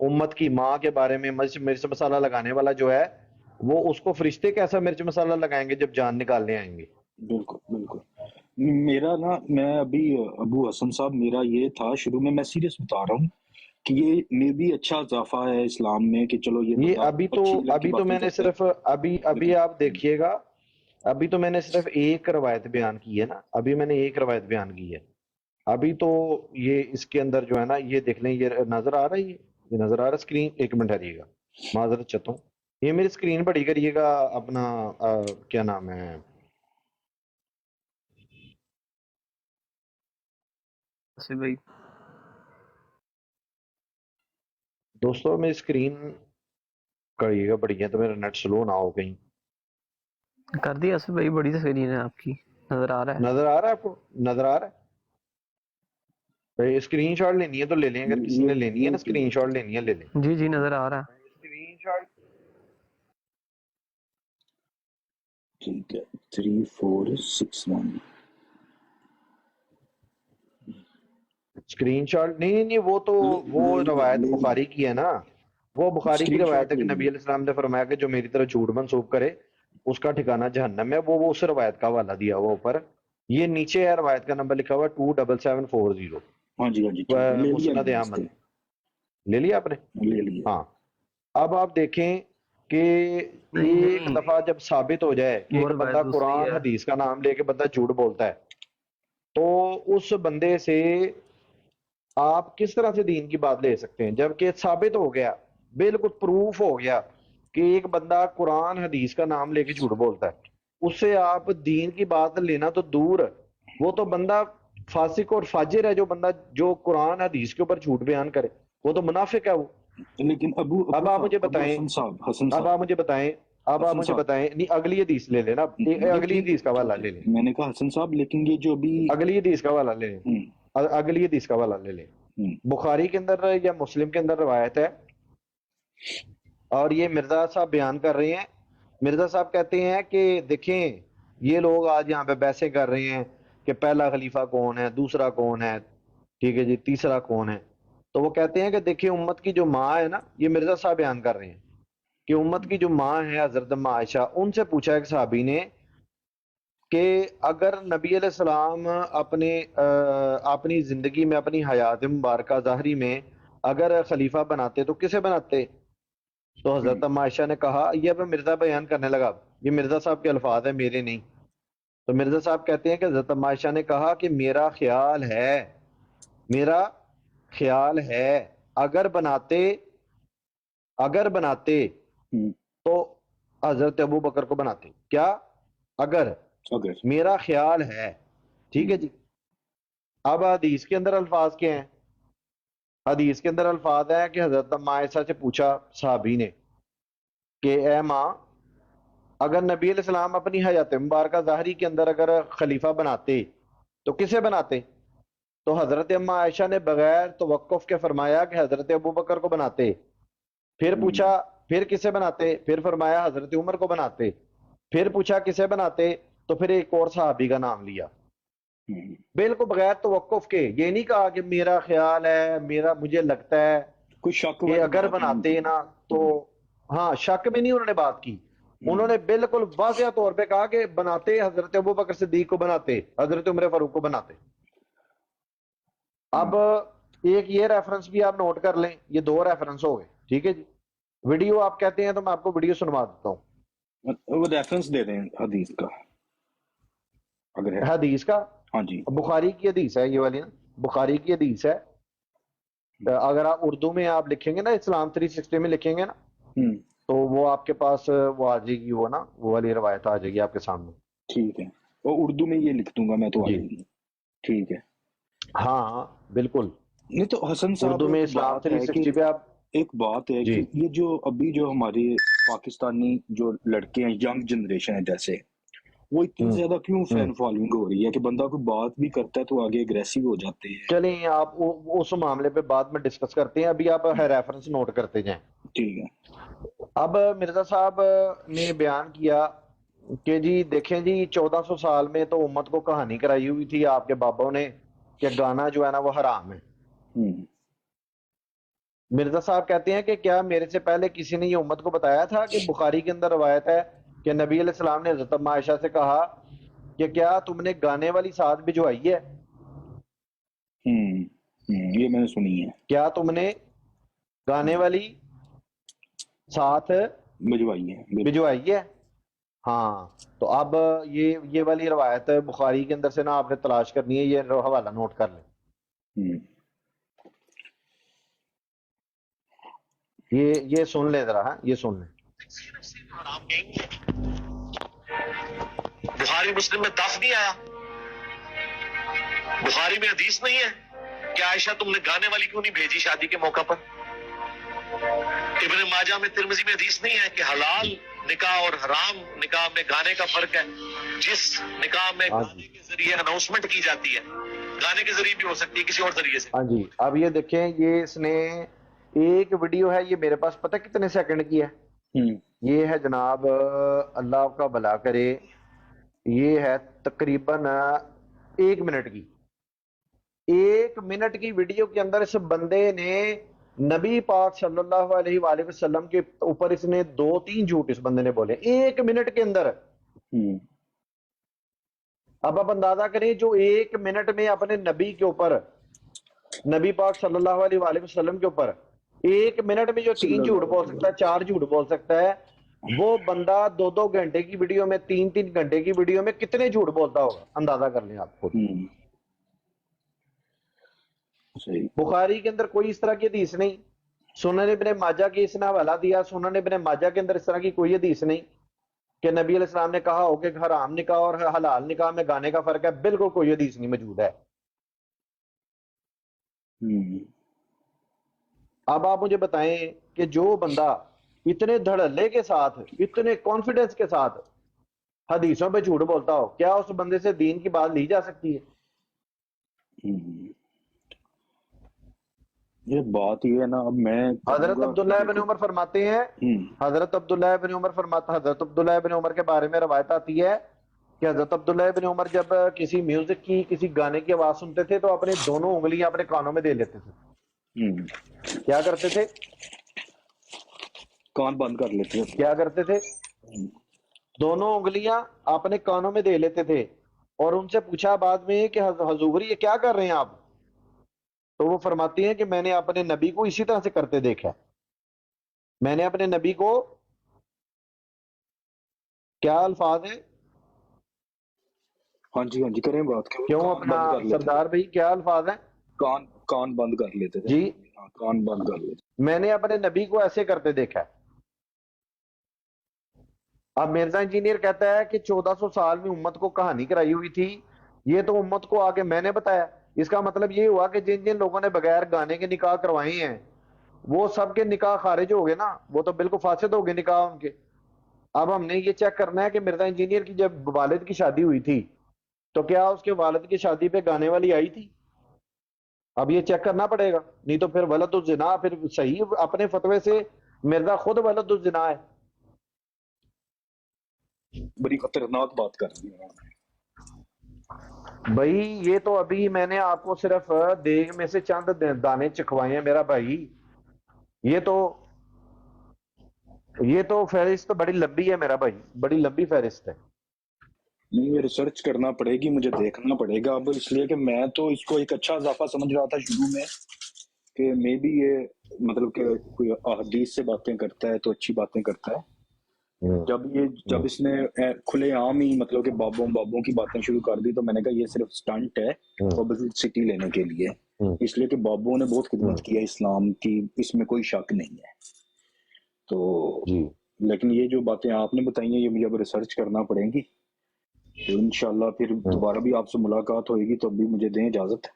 Speaker 2: امت کی ماں کے بارے میں مرچ مسالہ لگانے والا جو ہے وہ اس کو فرشتے کیسا مرچ مسالہ لگائیں گے جب جان نکالنے آئیں گے؟
Speaker 11: بالکل بالکل. میرا نا میں ابھی ابو حسن صاحب میرا یہ تھا شروع میں سیریس بتا رہا ہوں کہ یہ میں بھی اچھا اضافہ ہے اسلام میں کہ چلو یہ بندہ
Speaker 2: ابھی
Speaker 11: اچھی لڑکی
Speaker 2: تو
Speaker 11: باتیں
Speaker 2: میں نے
Speaker 11: کرتا ہے.
Speaker 2: صرف ابھی آپ دیکھیے گا، ابھی تو میں نے صرف ایک روایت بیان کی ہے نا، ابھی میں نے ایک روایت بیان کی ہے. ابھی تو یہ اس کے اندر جو ہے نا یہ دیکھ لیں، یہ نظر آ رہا ہے، یہ نظر آ رہا ہے اسکرین. ایک منٹ ہریے گا، معذرت چاہتا ہوں، یہ میری اسکرین بڑی کریے گا اپنا کیا نام ہے
Speaker 5: بھائی
Speaker 2: دوستو، میری اسکرین کریے گا بڑی ہے تو میرا نیٹ سلو نہ ہو کہیں.
Speaker 5: کر دی آصف بھائی، بڑی اسکرین ہے آپ کی، نظر آ رہا ہے؟
Speaker 2: نظر آ رہا ہے آپ کو؟ نظر آ رہا ہے بھائی؟ اسکرین شاٹ لینی ہے تو لے لیں، اگر کسی نے لینی ہے نا اسکرین شاٹ لینی ہے لے لیں.
Speaker 5: جی جی نظر آ رہا ہے.
Speaker 2: اسکرین شاٹ
Speaker 11: ٹھیک ہے 3461.
Speaker 2: اسکرین شاٹ نہیں وہ تو وہ روایت بخاری کی ہے نا، وہ بخاری کی
Speaker 11: اسکرین
Speaker 2: روایت
Speaker 11: شاٹ
Speaker 2: ہے
Speaker 11: لے
Speaker 2: کہ
Speaker 11: لیں.
Speaker 2: نبی علیہ السلام نے فرمایا کہ جو میری طرف جھوٹ منسوب کرے اس کا ٹھکانہ جہنم ہے. وہ اس روایت کا حوالہ دیا ہوا اوپر، یہ نیچے ہے روایت کا نمبر لکھا ہوا 27740.
Speaker 11: ہاں جی ٹھیک ہے، لے لیا
Speaker 2: مسند
Speaker 11: میں نے اس
Speaker 2: احمد.
Speaker 11: سے.
Speaker 2: لے لیا آپ نے؟
Speaker 11: لے لیا.
Speaker 2: ہاں. اب آپ دیکھیں کہ ایک دفعہ جب ثابت ہو جائے کہ ایک بندہ قرآن حدیث کا نام لے کے بندہ جھوٹ بولتا ہے تو اس بندے سے آپ کس طرح سے دین کی بات لے سکتے ہیں؟ جبکہ ثابت ہو گیا، بالکل پروف ہو گیا کہ ایک بندہ قرآن حدیث کا نام لے کے جھوٹ بولتا ہے، اس سے آپ دین کی بات لینا تو دور، وہ تو بندہ فاسق اور فاجر ہے. جو بندہ جو قرآن حدیث کے اوپر جھوٹ بیان کرے وہ تو منافق ہے. وہ
Speaker 11: لیکن
Speaker 2: اب آپ مجھے بتائیں، اب آپ مجھے بتائیں نہیں اگلی حدیث لے لینا، اگلی حدیث کا حوالہ لے لیں.
Speaker 11: میں نے کہا حسن صاحب لیکن یہ جو ابھی
Speaker 2: اگلی حدیث کا حوالہ لے لیں، اگلی حدیث کا حوالہ لے لیں. بخاری کے اندر یا مسلم کے اندر روایت ہے، اور یہ مرزا صاحب بیان کر رہے ہیں. مرزا صاحب کہتے ہیں کہ دیکھیں یہ لوگ آج یہاں پہ بحثیں کر رہے ہیں کہ پہلا خلیفہ کون ہے، دوسرا کون ہے، ٹھیک ہے جی، تیسرا کون ہے. تو وہ کہتے ہیں کہ دیکھیں امت کی جو ماں ہے نا، یہ مرزا صاحب بیان کر رہے ہیں کہ امت کی جو ماں ہے حضرت عائشہ، ان سے پوچھا ایک صحابی نے کہ اگر نبی علیہ السلام اپنی زندگی میں اپنی حیات مبارکہ ظاہری میں اگر خلیفہ بناتے تو کسے بناتے؟ تو حضرت عائشہ نے کہا، یہ اب مرزا بیان کرنے لگا، یہ مرزا صاحب کے الفاظ ہیں میرے نہیں. تو مرزا صاحب کہتے ہیں کہ حضرت عائشہ نے کہا کہ میرا خیال ہے اگر بناتے تو حضرت ابو بکر کو بناتے. کیا؟ اگر میرا خیال ہے، ٹھیک ہے جی. اب حدیث کے اندر الفاظ کیا ہیں؟ حدیث کے اندر الفاظ ہیں کہ حضرت عائشہ سے پوچھا صحابی نے کہ اے ماں، اگر نبی علیہ السلام اپنی حیات مبارکہ ظاہری کے اندر اگر خلیفہ بناتے تو کسے بناتے؟ تو حضرت عائشہ نے بغیر توقف کے فرمایا کہ حضرت ابو بکر کو بناتے. پھر پوچھا پھر کسے بناتے؟ پھر فرمایا حضرت عمر کو بناتے. پھر پوچھا کسے بناتے؟ تو پھر ایک اور صحابی کا نام لیا، بالکل بغیر توقف کے. یہ نہیں کہا کہ میرا خیال ہے، مجھے لگتا ہے
Speaker 11: کوئی شک
Speaker 2: کہ اگر بناتے نا تو. ہاں، شک میں نہیں انہوں نے بات کی، انہوں نے بالکل واضح طور پہ کہا کہ بناتے حضرت ابو بکر صدیق کو بناتے، حضرت عمر فاروق کو بناتے. اب ایک یہ ریفرنس بھی آپ نوٹ کر لیں، یہ 2 ریفرنس ہو گئے، ٹھیک ہے جی. ویڈیو آپ کہتے ہیں تو میں آپ کو ویڈیو سنوا دیتا ہوں.
Speaker 11: وہ ریفرنس دے دیں حدیث کا اگر ہے.
Speaker 2: حدیث کا؟
Speaker 11: ہاں جی،
Speaker 2: بخاری کی حدیث ہے یہ والی نا، بخاری کی حدیث ہے. اگر آپ اردو میں آپ لکھیں گے نا، اسلام 360 میں لکھیں گے نا، تو وہ آپ کے پاس وہ آ جائے گی، وہ نا وہ والی روایت آ جائے گی آپ کے سامنے.
Speaker 11: ٹھیک ہے، اور اردو میں یہ لکھ دوں گا میں تو آ جائے گی. ٹھیک ہے،
Speaker 2: ہاں بالکل.
Speaker 11: نہیں تو حسن صاحب
Speaker 2: اردو میں اسلام 360 پہ آپ
Speaker 11: ایک بات ہے کہ یہ جو ابھی جو ہمارے پاکستانی جو لڑکے ہیں، ینگ جنریشن ہے جیسے، وہ اتنی زیادہ کیوں فین فالوئنگ ہو رہی ہے کہ بندہ کوئی بات بھی کرتا ہے تو آگے اگریسو ہو جاتے ہیں؟
Speaker 2: چلیں آپ اس معاملے پہ بعد میں ڈسکس کرتے ہیں، ابھی آپ ریفرنس نوٹ کرتے جائیں.
Speaker 11: ٹھیک ہے.
Speaker 2: اب مرزا صاحب نے بیان کیا کہ جی دیکھیں جی 1400 سال میں تو امت کو کہانی کرائی ہوئی تھی آپ کے بابوں نے کہ گانا جو ہے نا وہ حرام ہے. مرزا صاحب کہتے ہیں کہ کیا میرے سے پہلے کسی نے یہ امت کو بتایا تھا کہ بخاری کے اندر روایت ہے کہ نبی علیہ السلام نے حضرت ام عائشہ سے کہا کہ کیا تم نے گانے والی ساتھ بھجوائی ہے؟
Speaker 11: یہ میں نے سنی ہے.
Speaker 2: کیا تم نے گانے والی ساتھ بھجوائی ہے؟ ہاں تو اب یہ والی روایت بخاری کے اندر سے نا آپ نے تلاش کرنی ہے، یہ حوالہ نوٹ کر لیں. یہ سن لیں ذرا، ہاں یہ سن لیں.
Speaker 12: بخاری مسلم میں دف نہیں آیا، بخاری میں حدیث نہیں ہے کہ عائشہ تم نے گانے والی کیوں نہیں بھیجی شادی کے موقع پر. ابن ماجہ میں ترمذی میں حدیث نہیں ہے کہ حلال نکاح اور حرام نکاح میں گانے کا فرق ہے. جس نکاح میں گانے کے ذریعے اناؤنسمنٹ کی جاتی ہے، گانے کے ذریعے بھی ہو سکتی ہے کسی اور ذریعے سے.
Speaker 2: ہاں جی، اب یہ دیکھیں، یہ اس نے ایک ویڈیو ہے، یہ میرے پاس پتہ کتنے سیکنڈ کی ہے؟ یہ ہے جناب، اللہ آپ کا بھلا کرے، یہ ہے تقریباً 1 منٹ کی. 1 منٹ کی ویڈیو کے اندر اس بندے نے نبی پاک صلی اللہ علیہ وآلہ وسلم کے اوپر اس نے 2-3 جھوٹ اس بندے نے بولے 1 منٹ کے اندر. اب آپ اندازہ کریں، جو 1 منٹ میں اپنے نبی کے اوپر، نبی پاک صلی اللہ علیہ وآلہ وسلم کے اوپر 1 منٹ میں جو 3 جھوٹ بول سکتا ہے، 4 جھوٹ بول سکتا ہے، وہ بندہ 2 گھنٹے کی ویڈیو میں، 3 گھنٹے کی ویڈیو میں کتنے جھوٹ بولتا ہوگا؟ اندازہ کر لیں آپ خود. بخاری کے اندر کوئی اس طرح کی حدیث نہیں، سنن ابن ماجہ کی اس نے حوالہ دیا، سنن ابن ماجہ کے اندر اس طرح کی کوئی حدیث نہیں کہ نبی علیہ السلام نے کہا ہو کہ حرام نکاح اور حلال نکاح میں گانے کا فرق ہے. بالکل کوئی حدیث نہیں موجود ہے. اب آپ مجھے بتائیں کہ جو بندہ اتنے دھڑلے کے ساتھ، اتنے کانفیڈنس کے ساتھ حدیثوں پہ جھوٹ بولتا ہو، کیا اس بندے سے دین کی بات لی جا سکتی ہے؟
Speaker 11: یہ بات یہ ہے نا، اب میں
Speaker 2: حضرت عبداللہ ابن عمر فرماتے ہیں، حضرت عبداللہ ابن عمر کے بارے میں روایت آتی ہے کہ حضرت عبداللہ ابن عمر جب کسی میوزک کی، کسی گانے کی آواز سنتے تھے تو اپنے دونوں انگلیاں اپنے کانوں میں دے لیتے تھے. کیا کرتے تھے؟
Speaker 11: کان بند کر لیتے تھے.
Speaker 2: کیا کرتے تھے؟ دونوں انگلیاں اپنے کانوں میں دے لیتے تھے. اور ان سے پوچھا بعد میں کہ حضور یہ کیا کر رہے ہیں آپ؟ تو وہ فرماتی ہیں کہ میں نے اپنے نبی کو اسی طرح سے کرتے دیکھا. میں نے اپنے نبی کو، کیا الفاظ ہیں؟
Speaker 11: ہاں جی کریں بات.
Speaker 2: کیوں اپنا سردار بھائی کیا الفاظ ہیں؟
Speaker 11: کان بند کر لیتے تھے.
Speaker 2: جی
Speaker 11: کان بند کر لیتے.
Speaker 2: میں نے اپنے نبی کو ایسے کرتے دیکھا. اب مرزا انجینئر کہتا ہے کہ 1400 سال میں امت کو کہانی کرائی ہوئی تھی، یہ تو امت کو آگے میں نے بتایا. اس کا مطلب یہ ہوا کہ جن جن لوگوں نے بغیر گانے کے نکاح کروائے ہیں وہ سب کے نکاح خارج ہو گئے نا، وہ تو بالکل فاسد ہو گئے نکاح ان کے. اب ہم نے یہ چیک کرنا ہے کہ مرزا انجینئر کی جب والد کی شادی ہوئی تھی تو کیا اس کے والد کی شادی پہ گانے والی آئی تھی؟ اب یہ چیک کرنا پڑے گا، نہیں تو پھر ولد الزنا، پھر صحیح اپنے فتوے سے مرزا خود ولد الزنا ہے.
Speaker 11: بڑی خطرناک بات کر رہی ہے
Speaker 2: بھائی. یہ تو ابھی میں نے آپ کو صرف دیگ میں سے چند دانے چکھوائے ہیں میرا بھائی. یہ تو فہرست بڑی لمبی ہے میرا بھائی، بڑی لمبی فہرست ہے.
Speaker 11: نہیں، ریسرچ کرنا پڑے گی، مجھے دیکھنا پڑے گا اب، اس لیے کہ میں تو اس کو ایک اچھا اضافہ سمجھ رہا تھا شروع میں کہ مے بی یہ مطلب کہ کوئی احادیث سے باتیں کرتا ہے تو اچھی باتیں کرتا ہے. جب اس نے کھلے عام ہی مطلب کہ بابوں کی باتیں شروع کر دی تو میں نے کہا یہ صرف سٹنٹ ہے پبلسٹی لینے کے لیے، اس لیے کہ بابوں نے بہت خدمت کی ہے اسلام کی، اس میں کوئی شک نہیں ہے. تو لیکن یہ جو باتیں آپ نے بتائی ہیں یہ مجھے اب ریسرچ کرنا پڑیں گی، تو انشاءاللہ پھر دوبارہ بھی آپ سے ملاقات ہوئے گی تو ابھی مجھے دیں اجازت،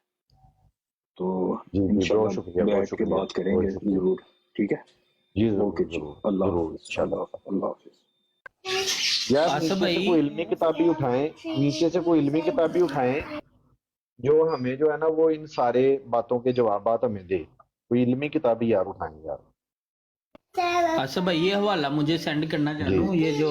Speaker 11: تو انشاءاللہ بیٹھ کے بات کریں گے ضرور. ٹھیک ہے جی، اوکے جی، اللہ حافظ. اللہ حافظ.
Speaker 2: یار نیچے سے کوئی علمی کتابی اٹھائیں، نیچے سے کوئی علمی کتابی اٹھائیں جو ہمیں جو ہے نا وہ ان سارے باتوں کے جوابات ہمیں دے. کوئی علمی کتابی یار اٹھائیں یار.
Speaker 7: اچھا بھائی یہ حوالہ مجھے سینڈ کرنا چاہتا ہوں، یہ جو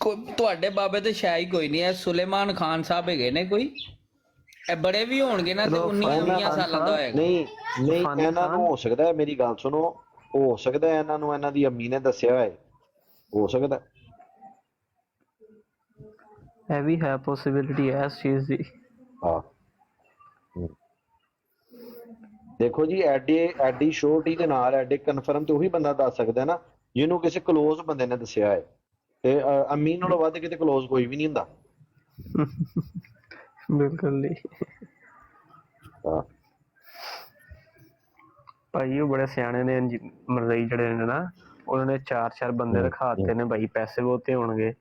Speaker 10: ਤੁਹਾਡੇ ਬਾਬੇ ਤੇ ਸ਼ਾਇ ਕੋਈ ਨਹੀਂ ਹੈ, ਸੁਲੇਮਾਨ ਖਾਨ ਸਾਹਿਬ ਹੈਗੇ ਨੇ ਕੋਈ, ਇਹ ਬੜੇ ਵੀ ਹੋਣਗੇ ਨਾ ਤੇ 19 ਸਾਲਾਂ ਦਾ ਹੋਏਗਾ।
Speaker 2: ਨਹੀਂ ਇਹਨਾਂ ਨੂੰ ਹੋ ਸਕਦਾ ਹੈ, ਮੇਰੀ ਗੱਲ ਸੁਣੋ, ਹੋ ਸਕਦਾ ਹੈ ਇਹਨਾਂ ਨੂੰ ਇਹਨਾਂ ਦੀ ਅੰਮੀ ਨੇ ਦੱਸਿਆ ਹੋਏ, ਹੋ ਸਕਦਾ
Speaker 5: ਇਹ ਵੀ ਹੈ ਪੋਸਿਬਿਲਿਟੀ ਹੈ ਇਸ ਚੀਜ਼ ਦੀ।
Speaker 2: ਹਾਂ ਦੇਖੋ ਜੀ ਐਡੀ ਸ਼ੋਰਟੀ ਦੇ ਨਾਲ ਐਡੇ ਕਨਫਰਮ ਤੇ ਉਹੀ ਬੰਦਾ ਦੱਸ ਸਕਦਾ ਨਾ ਜਿਹਨੂੰ ਕਿਸੇ ਕਲੋਜ਼ ਬੰਦੇ ਨੇ ਦੱਸਿਆ ਹੈ, ਤੇ ਅੰਮੀ ਨਾਲੋਂ ਵੱਧ ਕਿਤੇ ਕਲੋਜ਼ ਕੋਈ ਵੀ ਨਹੀਂ ਹੁੰਦਾ।
Speaker 5: ਬਿਲਕੁਲ ਨਹੀਂ ਭਾਈ, ਉਹ ਬੜੇ ਸਿਆਣੇ ਨੇ ਮਰਜ਼ਈ ਜਿਹੜੇ ਨੇ ਨਾ, ਉਹਨਾਂ ਨੇ 4 ਬੰਦੇ ਰਖਾ ਦਿੱਤੇ ਨੇ ਭਾਈ, ਪੈਸੇ ਬਹੁਤੇ ਹੋਣਗੇ,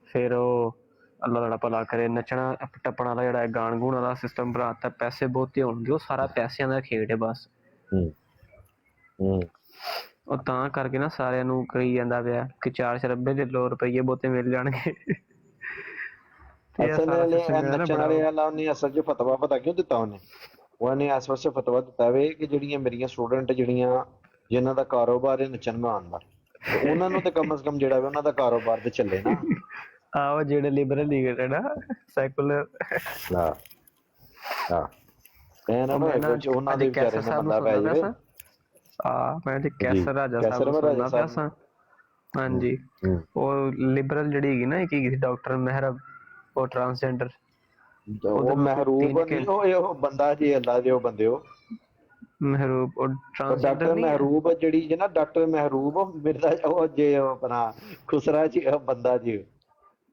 Speaker 5: ਫਿਰ ਉਹ ਅੱਲਾ ਤੁਹਾਡਾ ਭਲਾ ਕਰੇ ਨੱਚਣਾ ਟੱਪਣ ਵਾਲਾ ਜਿਹੜਾ ਗਾਣ ਗੂਣ ਵਾਲਾ ਸਿਸਟਮ ਬਣਾਤਾ, ਪੈਸੇ ਬਹੁਤੇ ਹੋਣਗੇ, ਉਹ ਸਾਰਾ ਪੈਸਿਆਂ ਦਾ ਖੇਡ ਹੈ ਬਸ। ਉਹ ਤਾਂ ਕਰਕੇ ਨਾ ਸਾਰਿਆਂ ਨੂੰ ਕਹੀ ਜਾਂਦਾ ਪਿਆ ਕਿ 4 ਅਰਬ ਦੇ ਲੋ ਰੁਪਈਏ ਬਹੁਤੇ ਮਿਲ ਜਾਣਗੇ।
Speaker 2: ਨੱਚਣ ਵਾਲੇ ਵਾਲਾ ਉਹਨੇ ਅਸਲ 'ਚ ਫਤਵਾ ਪਤਾ ਕਿਉਂ ਦਿੱਤਾ, ਉਹਨੇ ਇਸ ਵਾਸਤੇ ਫਤਵਾ ਦਿੱਤਾ ਵੇ ਕਿ ਜਿਹੜੀਆਂ ਮੇਰੀਆਂ ਸਟੂਡੈਂਟ ਜਿਹੜੀਆਂ ਜਿਨ੍ਹਾਂ ਦਾ ਕਾਰੋਬਾਰ ਹੈ ਨੱਚਣ ਗਾਉਣ ਦਾ, ਉਹਨਾਂ ਨੂੰ ਤੇ ਕਮ ਸੇ ਕਮ ਜਿਹੜਾ ਵੇ ਉਹਨਾਂ ਦਾ ਕਾਰੋਬਾਰ ਤੇ ਚੱਲੇ ਨਾ।
Speaker 5: ਆਹੋ ਜਿਹੜੇ ਲਿਬਰਲ ਲੀਡਰ ਹੈ ਨਾ, ਸੈਕੂਲਰ। ਉਹਨਾਂ ਦੇ ਵਿਚਾਰੇ ਨੂੰ ਬੰਦਾ ਪੈ ਜਾਵੇ। ਮੈਂ ਤੇ ਕੈਸਰ ਰਾਜਾ ਸਾਹਿਬ ਸੁਣਦਾ ਪਿਆ ਸਾਂ। ਹਾਂਜੀ, ਉਹ ਲਿਬਰਲ ਜਿਹੜੀ ਹੈਗੀ ਨਾ, ਇੱਕ ਹੈਗੀ ਸੀ ਡਾਕਟਰ ਮਹਿਰਬ, ਉਹ ਟਰਾਂਸਜੈਂਡਰ,
Speaker 2: ਉਹ ਮਹਿਰੂਬ ਉਹ ਬੰਦਾ ਜੀ, ਅੱਲਾ ਦੇ ਉਹ ਬੰਦੇ, ਉਹ
Speaker 5: ਮਹਿਰੂਬ, ਉਹ
Speaker 2: ਡਾਕਟਰ ਮਹਿਰੂਬ ਜਿਹੜੀ ਜੀ ਨਾ, ਡਾਕਟਰ ਮਹਿਰੂਬ ਮਿਰਜ਼ਾ, ਉਹ ਜੇ ਆਪਣਾ ਖੁਸਰਾ ਜੀ ਬੰਦਾ ਜੀ,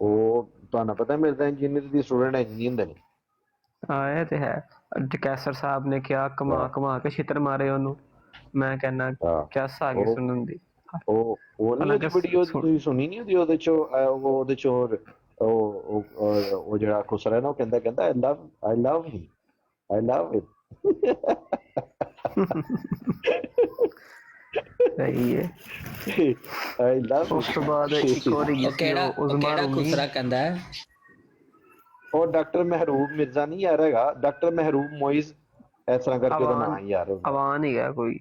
Speaker 2: ਉਹ ਤੁਹਾਨੂੰ ਪਤਾ ਮਿਲਦਾ ਇੰਜੀਨੀਅਰ ਦੀ ਸਟੂਡੈਂਟ ਇੰਜੀਨੀਅਰ ਹੁੰਦੇ ਨੇ।
Speaker 5: ਹਾਂ ਇਹ ਤੇ ਹੈ। ਕੈਸਰ ਸਾਹਿਬ ਨੇ ਕਿਹਾ ਕਮਾ ਕੇ ਛਿੱਤਰ ਮਾਰੇ ਉਹਨੂੰ। ਮੈਂ ਕਹਿੰਦਾ ਕਿਸ ਆ ਗਈ ਸੁਣਨ ਦੀ।
Speaker 2: ਉਹ ਨਾ ਵੀਡੀਓ ਤੁਸੀਂ ਸੁਣੀ ਨਹੀਂ ਉਹਦੇ ਚੋਂ ਉਹ ਜਿਹੜਾ ਖੁਸਰਾ ਨਾ, ਉਹ ਕਹਿੰਦਾ I love it
Speaker 5: ਸਹੀ ਹੈ।
Speaker 2: I love it।
Speaker 5: ਉਸ ਤੋਂ ਬਾਅਦ ਇੱਕ ਹੋਰ
Speaker 10: ਕਿਹੜਾ ਖੁਸਰਾ ਕਹਿੰਦਾ ਹੈ?
Speaker 2: ਉਹ ਡਾਕਟਰ ਮਹਿਰੂਬ ਮਿਰਜ਼ਾ ਨਹੀਂ ਯਾਰ ਹੈਗਾ, ਡਾਕਟਰ ਮਹਿਰੂਬ ਮੋਇਜ਼, ਇਸ ਤਰ੍ਹਾਂ ਕਰਕੇ ਉਹਦਾ ਨਾਮ ਯਾਰ
Speaker 5: ਅਵਾਨ ਹੈਗਾ ਕੋਈ,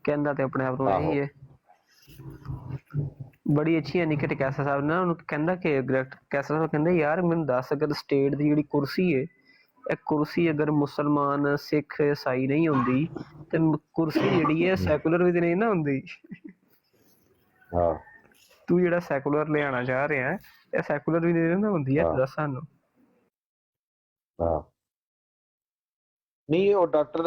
Speaker 5: ਕਹਿੰਦਾ ਤੇ ਆਪਣੇ ਆਪ ਨੂੰ ਇਹੀ ਹੈ। ਬੜੀ ਅੱਛੀ ਹੈ ਨਿਕਟ ਕੈਸਰ ਸਾਹਿਬ ਨੇ ਉਹਨੂੰ ਕਹਿੰਦਾ ਕਿ ਕੈਸਰ ਸਾਹਿਬ ਕਹਿੰਦੇ ਯਾਰ ਮੈਨੂੰ ਦੱਸ, ਅਗਰ ਸਟੇਟ ਦੀ ਜਿਹੜੀ ਕੁਰਸੀ ਹੈ, ਇਹ ਕੁਰਸੀ ਅਗਰ ਮੁਸਲਮਾਨ ਸਿੱਖ ਈਸਾਈ ਨਹੀਂ ਹੁੰਦੀ ਤੇ ਕੁਰਸੀ ਜਿਹੜੀ ਹੈ ਸੈਕੂਲਰ ਵੀ ਤੇ ਨਹੀਂ ਨਾ ਹੁੰਦੀ। ਤੂੰ ਜਿਹੜਾ ਸੈਕੂਲਰ ਲਿਆਣਾ ਚਾਹ ਰਿਹਾ ਇਹ ਸੈਕੂਲਰ ਵੀ ਨਹੀਂ ਨਾ ਹੁੰਦੀ ਹੈ, ਦੱਸ ਸਾਨੂੰ।
Speaker 2: ਨਹੀਂ, ਉਹ ਡਾਕਟਰ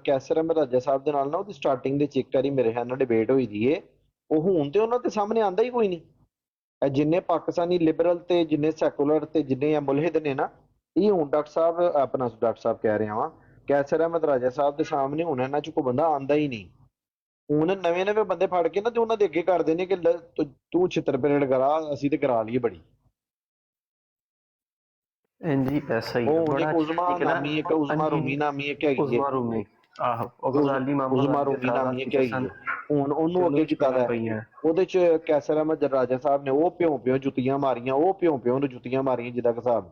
Speaker 2: ਕੈਸਰ ਅਹਿਮਦ ਰਾਜਾ ਸਾਹਿਬ ਦੇ ਨਾਲ ਨਾ ਉਹਦੀ ਸਟਾਰਟਿੰਗ ਦੇ ਇੱਕ ਵਾਰੀ ਮੇਰੇ ਖਿਆਲ ਨਾਲ ਡਿਬੇਟ ਹੋਈ ਦੀ ਏ, ਉਹ ਹੁਣ ਤੇ ਉਹਨਾਂ ਦੇ ਸਾਹਮਣੇ ਆਂਦਾ ਹੀ ਕੋਈ ਨਹੀਂ। ਜਿੰਨੇ ਪਾਕਿਸਤਾਨੀ ਲਿਬਰਲ ਤੇ ਜਿੰਨੇ ਸੈਕੂਲਰ ਤੇ ਜਿੰਨੇ ਮੁਲਹਿਦ ਨੇ ਨਾ, ਇਹ ਹੁਣ ਡਾਕਟਰ ਸਾਹਿਬ ਕਹਿ ਰਿਹਾ ਵਾਂ, ਕੈਸਰ ਅਹਿਮਦ ਰਾਜਾ ਸਾਹਿਬ ਦੇ ਸਾਹਮਣੇ ਹੁਣ ਇਹਨਾਂ ਚ ਕੋਈ ਬੰਦਾ ਆਂਦਾ ਹੀ ਨਹੀਂ। ਹੁਣ ਨਵੇਂ ਬੰਦੇ ਫੜ ਕੇ ਨਾ ਤੇ ਉਹਨਾਂ ਦੇ ਅੱਗੇ ਕਰਦੇ ਨੇ ਕਿ ਤੂੰ ਛਿੱਤਰ ਪਰੇਡ ਕਰਾ, ਅਸੀਂ ਤੇ ਕਰਾ ਲਈਏ ਬੜੀ।
Speaker 5: ਇੰਜੀ ਐਸਾ ਹੀ
Speaker 2: ਉਹ
Speaker 5: ਬੜਾ
Speaker 2: ਇੱਕ ਉਜ਼ਮਾ ਨਾਮੀ ਇੱਕ ਉਜ਼ਮਾ ਰੂਮੀ ਨਾਮੀ ਇੱਕ ਹੈਗੀ
Speaker 5: ਉਜ਼ਮਾ ਰੂਮੀ ਆਹੋ ਉਹ ਗਜ਼ਾਲੀ ਮਾਮਾ
Speaker 2: ਉਜ਼ਮਾ ਰੂਮੀ ਨਾਮੀ ਇੱਕ ਹੈਗੀ ਹੁਣ ਉਹਨੂੰ ਅੱਗੇ ਕੀਤਾ ਦਾ ਉਹਦੇ ਚ ਕੈਸਰ ਅਹਿਮਦ ਰਾਜਾ ਸਾਹਿਬ ਨੇ ਉਹ ਪਿਓ ਜੁੱਤੀਆਂ ਮਾਰੀਆਂ, ਉਹ ਪਿਓ ਨੂੰ ਜੁੱਤੀਆਂ ਮਾਰੀਆਂ ਜਿੱਦਾਂ ਹਿਸਾਬ।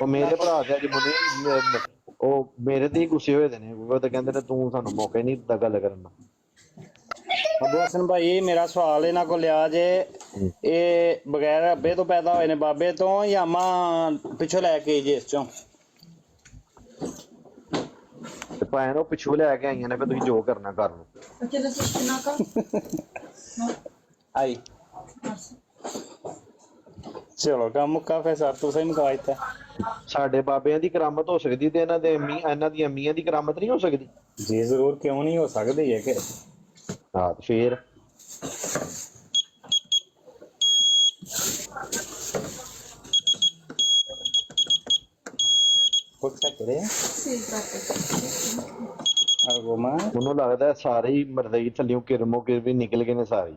Speaker 2: ਉਹ ਮੇਰੇ ਭਰਾ ਤੇ ਅੱਜ ਮੁੰਡੇ ਉਹ ਮੇਰੇ ਤੇ ਹੀ ਗੁੱਸੇ ਹੋਏ ਦੇ ਨੇ, ਉਹ ਤਾਂ ਕਹਿੰਦੇ ਨੇ ਤੂੰ ਸਾਨੂੰ ਮੌਕਾ ਹੀ ਨਹੀਂ ਦਿੱਤਾ ਗੱਲ ਕਰਨ ਦਾ।
Speaker 13: ਅਬੂ ਹਸਨ ਭਾਈ ਮੇਰਾ ਸਵਾਲ ਇਹਨਾਂ ਕੋਲ ਲਿਆ ਜੇ, ਇਹ ਬਗੈਰ ਅੱਬੇ ਤੋਂ ਪੈਦਾ ਹੋਏ ਨੇ ਬਾਬੇ ਤੋਂ ਜਾਂ ਮਾਂ ਪਿੱਛੋਂ ਲੈ ਕੇ ਜੇ ਇਸ ਚੋਂ?
Speaker 2: ਤੇ ਭਾਵੇਂ ਉਹ ਪਿੱਛੋਂ ਲੈ ਕੇ ਆਈਆਂ ਨੇ ਵੀ ਤੁਸੀਂ ਜੋ ਕਰਨਾ ਕਰ ਲਓ।
Speaker 13: ਆਈ ਚਲੋ ਕੰਮ ਮੁੱਕਾ, ਫਿਰ ਸਰ ਤੁਸੀਂ ਮੁਕਾ ਦਿੱਤਾ।
Speaker 2: ਸਾਡੇ ਬਾਬਿਆਂ ਦੀ ਕਰਾਮਤ ਹੋ ਸਕਦੀ ਤੇ ਇਹਨਾਂ ਦੀਆਂ ਅੰਮੀਆਂ ਦੀ ਕਰਾਮਤ ਨਹੀਂ ਹੋ ਸਕਦੀ?
Speaker 13: ਜੀ ਜ਼ਰੂਰ, ਕਿਉਂ ਨਹੀਂ ਹੋ ਸਕਦੀ ਹੈ ਕਿ
Speaker 2: ਹਾਂ ਫੇਰ
Speaker 13: ਕੁਝ ਕਰੇ
Speaker 2: ਮੈਨੂੰ ਲੱਗਦਾ ਸਾਰੇ ਹੀ ਮਰਦਈ ਥੱਲਿਓਂ ਕਿਰਮੋ ਕਿਰ ਵੀ ਨਿਕਲ ਗਏ ਨੇ ਸਾਰੇ।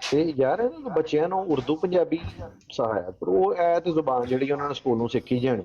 Speaker 2: ਤੇ ਯਾਰ ਬੱਚਿਆਂ ਨੂੰ ਉਰਦੂ ਪੰਜਾਬੀ ਸਿਖਾਇਆ ਪਰ ਉਹ ਐ ਤੇ ਜ਼ੁਬਾਨ ਜਿਹੜੀ ਉਹਨਾਂ ਨੇ ਸਕੂਲ ਨੂੰ ਸਿੱਖੀ ਜਾਣੀ।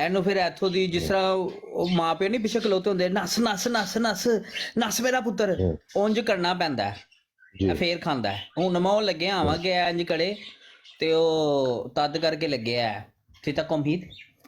Speaker 10: ਇਹਨੂੰ ਫਿਰ ਇੱਥੋਂ ਦੀ ਜਿਸ ਤਰ੍ਹਾਂ ਉਹ ਮਾਂ ਪਿਓ ਨਹੀਂ ਪਿੱਛੇ ਖਲੋਤੇ ਹੁੰਦੇ ਨਸ ਨਸ ਨਸ ਨਸ ਨਸ ਮੇਰਾ ਪੁੱਤਰ ਉਂਝ ਕਰਨਾ ਪੈਂਦਾ ਹੈ ਫੇਰ ਖਾਂਦਾ। ਹੁਣ ਮੈਂ ਉਹ ਲੱਗਿਆ ਆਵਾਂਗੇ ਇੰਝ ਕੜੇ ਤੇ ਉਹ ਤਦ ਕਰਕੇ ਲੱਗਿਆ ਫਿਰ ਤਾਂ ਉਮੀਦ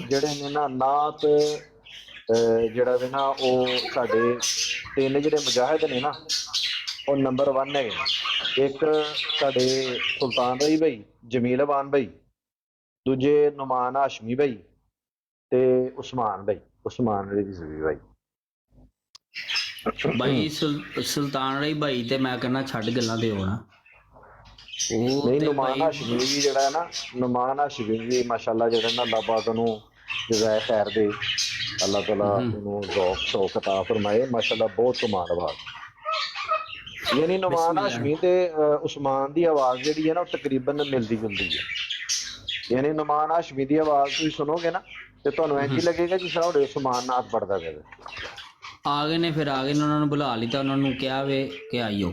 Speaker 2: ਜਿਹੜੇ ਨੇ ਨਾ ਨਾਤ ਜਿਹੜਾ ਵੇ ਨਾ ਉਹ ਸਾਡੇ 3 ਜਿਹੜੇ ਮੁਜਾਹਿਦ ਨੇ ਨਾ ਉਹ ਨੰਬਰ 1 ਹੈਗੇ। ਇੱਕ ਸਾਡੇ ਸੁਲਤਾਨ ਰਈ ਭਾਈ, ਜਮੀਲ ਅਬਾਨ ਭਾਈ, ਦੂਜੇ ਨੁਮਾਨ ਹਾਸ਼ਮੀ ਭਾਈ, ਤੇ ਉਸਮਾਨ ਅਲੀ ਰਿਜ਼ਵੀ ਭਾਈ।
Speaker 10: ਭਾਈ ਸੁਲਤਾਨ ਅਲੀ ਭਾਈ ਤੇ ਮੈਂ ਕਹਿੰਦਾ ਛੱਡ ਗੱਲਾਂ ਦੇ ਹੋਣਾ ਉਹ
Speaker 2: ਨਹੀਂ
Speaker 10: ਤੇ
Speaker 2: ਨੁਮਾਨ
Speaker 10: ਭਾਈ
Speaker 2: ਹਾਸ਼ਮੀ ਵੀ ਜਿਹੜਾ ਹੈ ਨਾ, ਨੁਮਾਨ ਹਾਸ਼ਮੀ ਵੀ ਮਾਸ਼ਾਅੱਲਾ ਜਿਹੜਾ ਨਾ ਅੱਲਾਹ ਪਾਕ ਨੂੰ ਜਜ਼ਾਏ ਖੈਰ ਦੇ, ਅੱਲਾਹ ਤਾਲਾ ਉਹਨੂੰ ਸ਼ੌਕ ਅਤਾ ਫਰਮਾਏ ਮਾਸ਼ਾਅੱਲਾ, ਬਹੁਤ ਕਮਾਲ ਯਾਨੀ ਨੁਮਾਨ ਹਾਸ਼ਮੀ ਤੇ ਉਸਮਾਨ ਦੀ ਆਵਾਜ਼ ਜਿਹੜੀ ਹੈ ਨਾ ਉਹ ਤਕਰੀਬਨ ਮਿਲਦੀ ਜੁਲਦੀ ਹੈ। ਯਾਨੀ ਨੁਮਾਨ ਹਾਸ਼ਮੀ ਦੀ ਆਵਾਜ਼ ਤੁਸੀਂ ਸੁਣੋਗੇ ਨਾ ਤੇ ਤੁਹਾਨੂੰ ਇੰਝ ਹੀ ਲੱਗੇਗਾ ਜਿਸ ਤਰ੍ਹਾਂ ਉਹਦੇ ਉਸਮਾਨ ਨਾਥ ਪੜਦਾ ਪਿਆ।
Speaker 10: ਆ ਗਏ ਨੇ ਉਹਨਾਂ ਨੂੰ ਬੁਲਾ ਲਿੱਤਾ, ਉਹਨਾਂ ਨੂੰ ਕਿਹਾ ਵੇ ਕਿ ਆਇਓ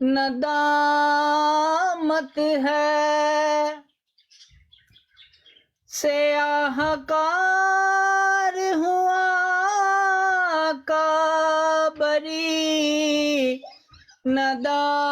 Speaker 10: ندامت ہے سیاہ کار ہوا کا بری ندامت